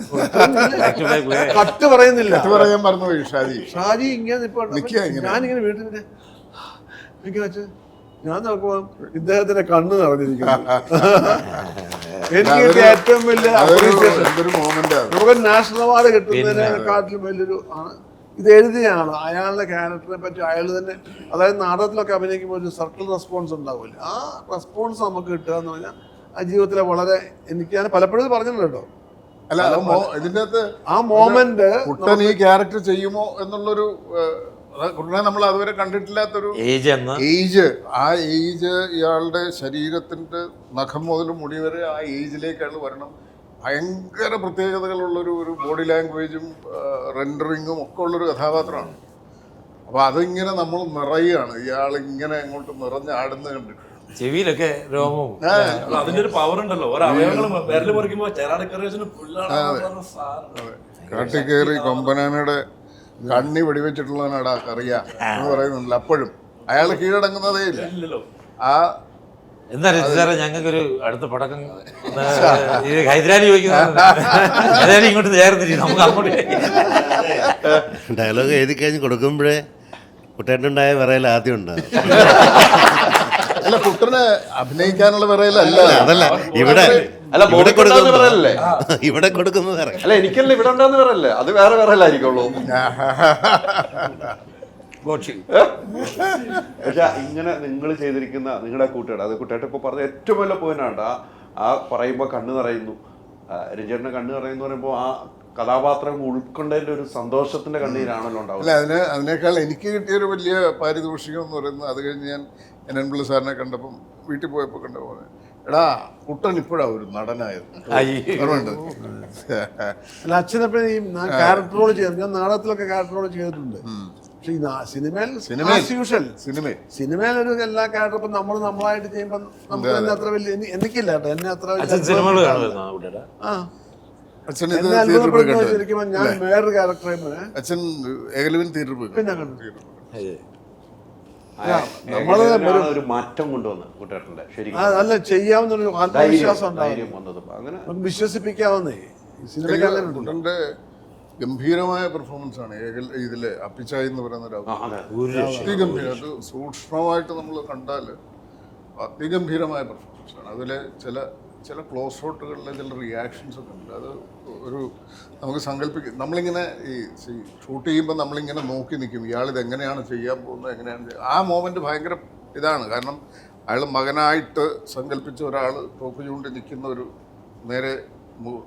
കട്ട് പറയുന്നില്ല. ഷാജി ഇങ്ങനെ ഇപ്പൊ ഞാനിങ്ങനെ വീട്ടിൽ ഇങ്ങനെ വെച്ച് ഞാൻ നോക്കുമ്പോ ഇദ്ദേഹത്തിന്റെ കണ്ണ് നിറഞ്ഞിരിക്കുന്നു. എനിക്ക് ഏറ്റവും വലിയ നമുക്ക് നാഷണൽ അവാർഡ് കിട്ടുന്നതിനെക്കാട്ടിലും വലിയൊരു ഇത് എഴുതിയാണ്. അയാളുടെ ക്യാരക്ടറിനെ പറ്റി അയാൾ തന്നെ, അതായത് നാടകത്തിലൊക്കെ അഭിനയിക്കുമ്പോൾ ഒരു സർക്കിൾ റെസ്പോൺസ് ഉണ്ടാവില്ല. ആ റെസ്പോൺസ് നമുക്ക് കിട്ടുക എന്ന് പറഞ്ഞാൽ ആ ജീവിതത്തിലെ വളരെ, എനിക്ക് ഞാൻ പലപ്പോഴും പറഞ്ഞിട്ടുണ്ട് കേട്ടോ. അല്ല, ഇതിൻ്റെ അകത്ത് ആ മോമെന്റ് കുട്ടൻ ഈ ക്യാരക്ടർ ചെയ്യുമോ എന്നുള്ളൊരു കുട്ടനെ നമ്മൾ അതുവരെ കണ്ടിട്ടില്ലാത്തൊരു ഏജ്. ആ ഏജ് ഇയാളുടെ ശരീരത്തിന്റെ നഖം മുതൽ മുടി വരെ ആ ഏജിലേക്ക് അയാൾ വരണം. ഭയങ്കര പ്രത്യേകതകളുള്ളൊരു ബോഡി ലാംഗ്വേജും റെൻഡറിങ്ങും ഒക്കെ ഉള്ളൊരു കഥാപാത്രമാണ്. അപ്പൊ അതിങ്ങനെ നമ്മൾ നിറയുകയാണ്. ഇയാൾ ഇങ്ങനെ അങ്ങോട്ട് നിറഞ്ഞാടുന്ന കണ്ടിട്ട് ചെവിയിലൊക്കെ രോമവും അതിന്റെ ഒരു പവർ ഉണ്ടല്ലോ. അവയവങ്ങളും വിരല് മുറിക്കുമ്പോ കാട്ടിക്കേറി കൊമ്പനാനയുടെ കണ്ണി വെടിവെച്ചിട്ടുള്ളവനാടാ കറിയ എന്ന് പറയുന്നില്ല. അപ്പോഴും അയാൾ കീഴടങ്ങുന്നതേ ഇല്ലല്ലോ. ആ എന്തായാലും സാറേ, ഞങ്ങൾക്കൊരു അടുത്ത പടക്കം ഹൈദരാലി ചോദിക്കുന്നത് ഇങ്ങോട്ട് ചേർന്നിരിക്കും. നമുക്ക് അങ്ങോട്ട് ഡയലോഗ് എഴുതി കഴിഞ്ഞ് കൊടുക്കുമ്പോഴേ കുട്ടേട്ടുണ്ടായ വിറയൽ ആദ്യം ഉണ്ടാകും. അല്ല, കുട്ടന് അഭിനയിക്കാനുള്ള വിറയലല്ല. അതല്ല, ഇവിടെ ഇവിടെ കൊടുക്കുന്നത് വേറെ. അല്ല, എനിക്കല്ല ഇവിടെ ഉണ്ടാകുന്ന വിറയല്ലേ, അത് വേറെ വിറയലായിരിക്കുള്ളൂ. പക്ഷെ ഇങ്ങനെ നിങ്ങൾ ചെയ്തിരിക്കുന്ന നിങ്ങളുടെ കൂട്ടുകാർ, അത് കുട്ടിയായിട്ട് ഇപ്പോൾ പറഞ്ഞ ഏറ്റവും വലിയ പോയിന്റാണ്. ആ പറയുമ്പോൾ കണ്ണ് നിറയുന്നു. രഞ്ജേട്ടൻ്റെ കണ്ണ് നിറയുന്നു പറയുമ്പോൾ ആ കഥാപാത്രം ഉൾക്കൊണ്ടതിൻ്റെ ഒരു സന്തോഷത്തിൻ്റെ കണ്ണീരാണല്ലോ ഉണ്ടാവുക. അല്ല, അതിനേക്കാൾ എനിക്ക് കിട്ടിയൊരു വലിയ പാരിതോഷികം എന്ന് പറയുന്നത്, അത് കഴിഞ്ഞ് ഞാൻ NN പിള്ള സാറിനെ കണ്ടപ്പം വീട്ടിൽ പോയപ്പോൾ കണ്ടപ്പോൾ എടാ കുട്ടൻ ഇപ്പോഴാ ഒരു നടനായത്. ഓർമ്മയുണ്ട്. അല്ല, അച്ഛനെപ്പോഴും ഈ ക്യാരക്ടർ റോൾ ചെയ്തു. ഞാൻ നാടകത്തിലൊക്കെ ക്യാരക്ടർ റോൾ ചെയ്തിട്ടുണ്ട്. പക്ഷെ ഈ സിനിമയിൽ ഒരു എല്ലാ ക്യാരക്ടറും ഇപ്പം നമ്മളായിട്ട് ചെയ്യുമ്പോൾ നമുക്ക് തന്നെ അത്ര വലിയ എനിക്കില്ല കേട്ടോ, എന്നെ അത്ര അച്ഛൻ ശരിക്കും ഞാൻ വേറൊരു ക്യാരക്ടറായി അച്ഛൻ ഏകലവ്യൻ തിയേറ്ററിൽ പോയി. പിന്നെ ഒരു മാറ്റം കൊണ്ടുവന്ന് കുട്ടേട്ടൻ്റെ ശരിക്കും അല്ല ചെയ്യാവുന്നൊരു ആത്മവിശ്വാസം ഉണ്ടാവും, അങ്ങനെ വിശ്വസിപ്പിക്കാവുന്നേ. കുട്ടൻ്റെ ഗംഭീരമായ പെർഫോമൻസ് ആണ് ഇതില് അപ്പിച്ചായി എന്ന് പറയുന്ന അതിഗംഭീരം. അത് സൂക്ഷ്മമായിട്ട് നമ്മൾ കണ്ടാൽ അതിഗംഭീരമായ പെർഫോമൻസ് ആണ്. അതിലെ ചില ക്ലോസ് ഷോട്ടുകളിലെ ചില റിയാക്ഷൻസ് ഒക്കെ ഉണ്ട്. അത് ഒരു നമുക്ക് സങ്കല്പിക്കും. നമ്മളിങ്ങനെ ഈ ഷൂട്ട് ചെയ്യുമ്പോൾ നമ്മളിങ്ങനെ നോക്കി നിൽക്കും, ഇയാളിത് എങ്ങനെയാണ് ചെയ്യാൻ പോകുന്നത്, എങ്ങനെയാണ് ആ മോമെൻറ്റ് ഭയങ്കര ഇതാണ്. കാരണം അയാൾ മകനായിട്ട് സങ്കല്പിച്ച ഒരാൾ തോക്ക് ചൂണ്ടി നിൽക്കുന്ന ഒരു നേരെ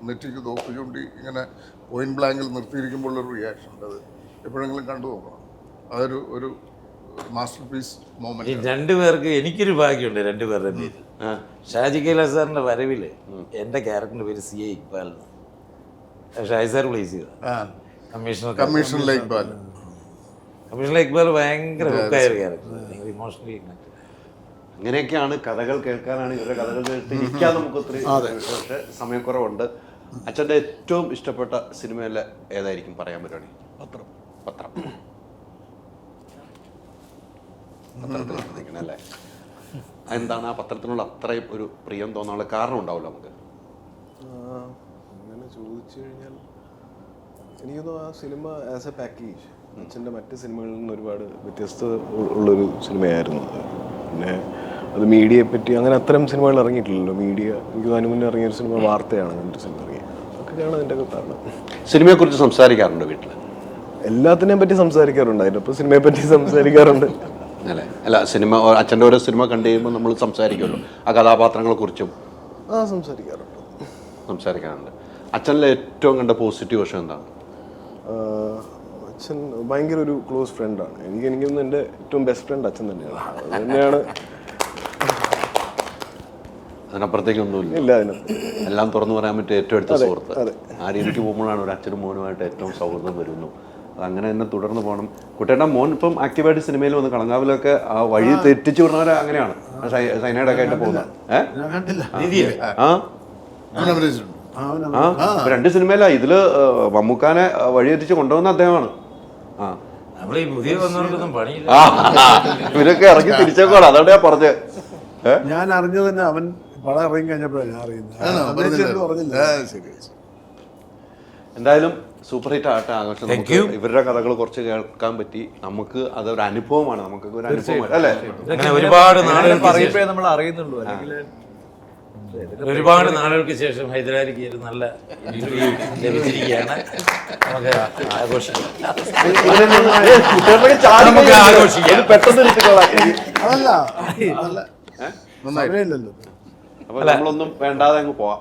നെറ്റിക്ക് തോക്ക് ചൂണ്ടി ഇങ്ങനെ പോയിന്റ് ബ്ലാങ്കിൽ നിർത്തിയിരിക്കുമ്പോഴുള്ളൊരു റിയാക്ഷൻ ഉണ്ട്. അത് എപ്പോഴെങ്കിലും കണ്ടു നോക്കണം. അതൊരു മാസ്റ്റർ പീസ് മോമെന്റ്. രണ്ടുപേർക്ക് എനിക്കൊരു ഭാഗ്യമുണ്ട്, രണ്ടുപേരുടെ പേര്. ഷാജി കൈലാസ് സാറിന്റെ വരവില് എന്റെ ക്യാരക്ടറിന്റെ പേര് CA Iqbal. Shaji sir place ചെയ്ത കമ്മീഷണർ ഇക്ബാൽ. ഭയങ്കര ഹുക്കായ ഒരു ക്യാരക്ടർ, ഇമോഷണലി. അങ്ങനെയൊക്കെയാണ് കഥകൾ കേൾക്കാനാണ് ഇവരുടെ കഥകൾ കേട്ട് ഇരിക്കാൻ നമുക്ക് ഒത്തിരി. പക്ഷേ സമയക്കുറവുണ്ട്. അച്ഛൻ്റെ ഏറ്റവും ഇഷ്ടപ്പെട്ട സിനിമയിലെ ഏതായിരിക്കും പറയാൻ പറ്റുവാണി? പത്രത്തിലാണ് അല്ലേ? എന്താണ് ആ പത്രത്തിനുള്ള അത്രയും ഒരു പ്രിയം തോന്നാനുള്ള കാരണം ഉണ്ടാവില്ല നമുക്ക്? അങ്ങനെ ചോദിച്ചു കഴിഞ്ഞാൽ എനിക്കൊന്നും ആ സിനിമ ആസ് എ പാക്കേജ് അച്ഛൻ്റെ മറ്റ് സിനിമകളിൽ നിന്ന് ഒരുപാട് വ്യത്യസ്തത ഉള്ളൊരു സിനിമയായിരുന്നു അത്. പിന്നെ അത് മീഡിയയെ പറ്റി അങ്ങനെ അത്തരം സിനിമകൾ ഇറങ്ങിയിട്ടില്ലല്ലോ. മീഡിയ എനിക്ക് അതിന് മുന്നേ ഇറങ്ങിയൊരു സിനിമ വാർത്തയാണ്, അങ്ങനത്തെ സിനിമ ഇറങ്ങിയത്. അതൊക്കെയാണ് അതിൻ്റെ കാരണം. സിനിമയെക്കുറിച്ച് സംസാരിക്കാറുണ്ട് വീട്ടിൽ? എല്ലാത്തിനെയും പറ്റി സംസാരിക്കാറുണ്ട്, അതിനൊപ്പം സിനിമയെ പറ്റി സംസാരിക്കാറുണ്ട്. അല്ലേ? അല്ല, സിനിമ അച്ഛൻ്റെ ഓരോ സിനിമ കണ്ടു കഴിയുമ്പോൾ നമ്മൾ സംസാരിക്കുമല്ലോ ആ കഥാപാത്രങ്ങളെ കുറിച്ചും. സംസാരിക്കാറുണ്ട്. അച്ഛനിലെ ഏറ്റവും കണ്ട പോസിറ്റീവ് വശം എന്താണ്? അച്ഛൻ ഭയങ്കര ഒരു ക്ലോസ് ഫ്രണ്ടാണ്. എനിക്കൊന്നും എൻ്റെ ഏറ്റവും ബെസ്റ്റ് ഫ്രണ്ട് അച്ഛൻ തന്നെയാണ്. അത് തന്നെയാണ്. അതിനപ്പുറത്തേക്കൊന്നുമില്ല. ഇല്ല, അതിനകത്ത് എല്ലാം തുറന്നു പറയാൻ പറ്റിയ ഏറ്റവും അടുത്ത സുഹൃത്ത്. ആ രീതിക്ക് പോകുമ്പോഴാണ് ഒരു അച്ഛനും മോനുമായിട്ട് ഏറ്റവും സൗഹൃദം വരുന്നു. അതങ്ങനെ തന്നെ തുടർന്ന് പോകണം. കുട്ടേട്ടൻ മോൻ ഇപ്പം ആക്റ്റീവായിട്ട് സിനിമയിൽ വന്ന് കളങ്കാവിലൊക്കെ ആ വഴി തെറ്റിച്ചു വിടുന്നവരെ അങ്ങനെയാണ് സൈനയുടെ ഒക്കെ ആയിട്ട് പോകുന്നത്. രണ്ട് സിനിമയിലാ. ഇതില് മമ്മൂക്കാനെ വഴി തെറ്റിച്ച് കൊണ്ടുവന്ന അദ്ദേഹമാണ്. ഇവരൊക്കെ ഇറങ്ങി തിരിച്ചേക്കോളാം. അതോടെ ഞാൻ പറഞ്ഞത്. ഞാൻ അറിഞ്ഞത് തന്നെ അവൻ പടം ഇറങ്ങി കഴിഞ്ഞപ്പോഴാണ് ഞാൻ അറിയുന്നത്. എന്തായാലും സൂപ്പർ ഹിറ്റ് ആകട്ടെ ആഘോഷം. നമുക്ക് ഇവരുടെ കഥകൾ കുറച്ച് കേൾക്കാൻ പറ്റി. നമുക്ക് അതൊരു അനുഭവമാണ്. നമുക്കൊക്കെ ഒരു അനുഭവമാണ് അല്ലേ? ഒരുപാട് നാളുകൾക്ക് നമ്മൾ അറിയുന്നുള്ളൂ. ഒരുപാട് നാളുകൾക്ക് ശേഷം ഹൈദരാലിക്ക് ഒരു നല്ല ഇന്റർവ്യൂ ലഭിച്ചിരിക്കുകയാണ്. നമുക്ക് ആഘോഷിക്കാം. അപ്പൊ നമ്മളൊന്നും വേണ്ടാതെ അങ്ങ് പോവാം.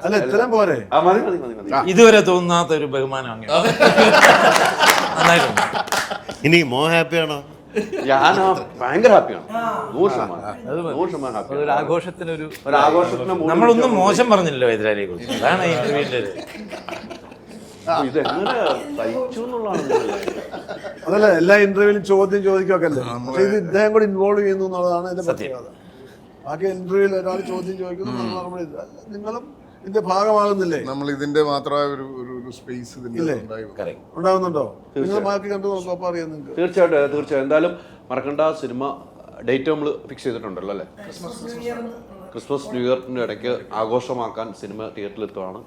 അല്ല, ഇത്രയും പോരെ? ഇതുവരെ തോന്നാത്ത ഒരു ബഹുമാനം നന്നായിട്ടുണ്ട്. ഇനി മോ ഹാപ്പിയാണോ? ഞാൻ ഭയങ്കര ഹാപ്പിയാണ്. 100% ഹാപ്പി. ഒരു ആഘോഷത്തിനൊരു നമ്മളൊന്നും മോശം പറഞ്ഞില്ലല്ലോ ഹൈദരാലിയെ കുറിച്ച്. അതാണ് ഈ ഇന്റർവ്യൂവിന്റെ ഇതെങ്ങനെ തയ്ച്ചു എന്നുള്ളതാണ്. അതല്ല, എല്ലാ ഇന്റർവ്യൂവിലും ചോദ്യം ചോദിക്കുകയൊക്കെ അല്ലേ, പക്ഷെ ഇത് ഇദ്ദേഹം കൂടി ഇൻവോൾവ് ചെയ്യുന്നു എന്നുള്ളതാണ് എന്റെ പ്രത്യേകത. ബാക്കി ഇന്റർവ്യൂവിൽ ഒരാൾ ചോദ്യം ചോദിക്കുന്നു, നിങ്ങളും ഇതിന്റെ ഭാഗമാകുന്നില്ലേ? നമ്മൾ ഇതിന്റെ മാത്രമായ ഒരു സ്പേസ് ഉണ്ടാകുന്നുണ്ടോ? നിങ്ങൾ ബാക്കി കണ്ടു നോക്കാം, അറിയാം നിങ്ങൾക്ക്. തീർച്ചയായിട്ടും. എന്തായാലും മറക്കണ്ട, സിനിമ ഡേറ്റ് നമ്മൾ ഫിക്സ് ചെയ്തിട്ടുണ്ടല്ലോ അല്ലേ? ക്രിസ്മസ് ന്യൂ ഇയറിന്റെ ഇടയ്ക്ക് ആഘോഷമാക്കാൻ സിനിമ തിയേറ്ററിലെത്തുകയാണ്.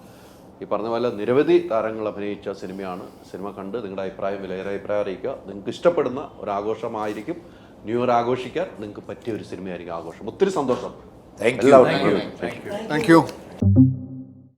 ഈ പറഞ്ഞ പോലെ നിരവധി താരങ്ങൾ അഭിനയിച്ച സിനിമയാണ്. സിനിമ കണ്ട് നിങ്ങളുടെ അഭിപ്രായം, വിലയേറെ അഭിപ്രായം അറിയിക്കുക. നിങ്ങൾക്ക് ഇഷ്ടപ്പെടുന്ന ഒരു ആഘോഷമായിരിക്കും. ന്യൂ ഇയർ ആഘോഷിക്കാൻ നിങ്ങൾക്ക് പറ്റിയ ഒരു സിനിമയായിരിക്കും ആഘോഷം. ഒത്തിരി സന്തോഷം. Thank you.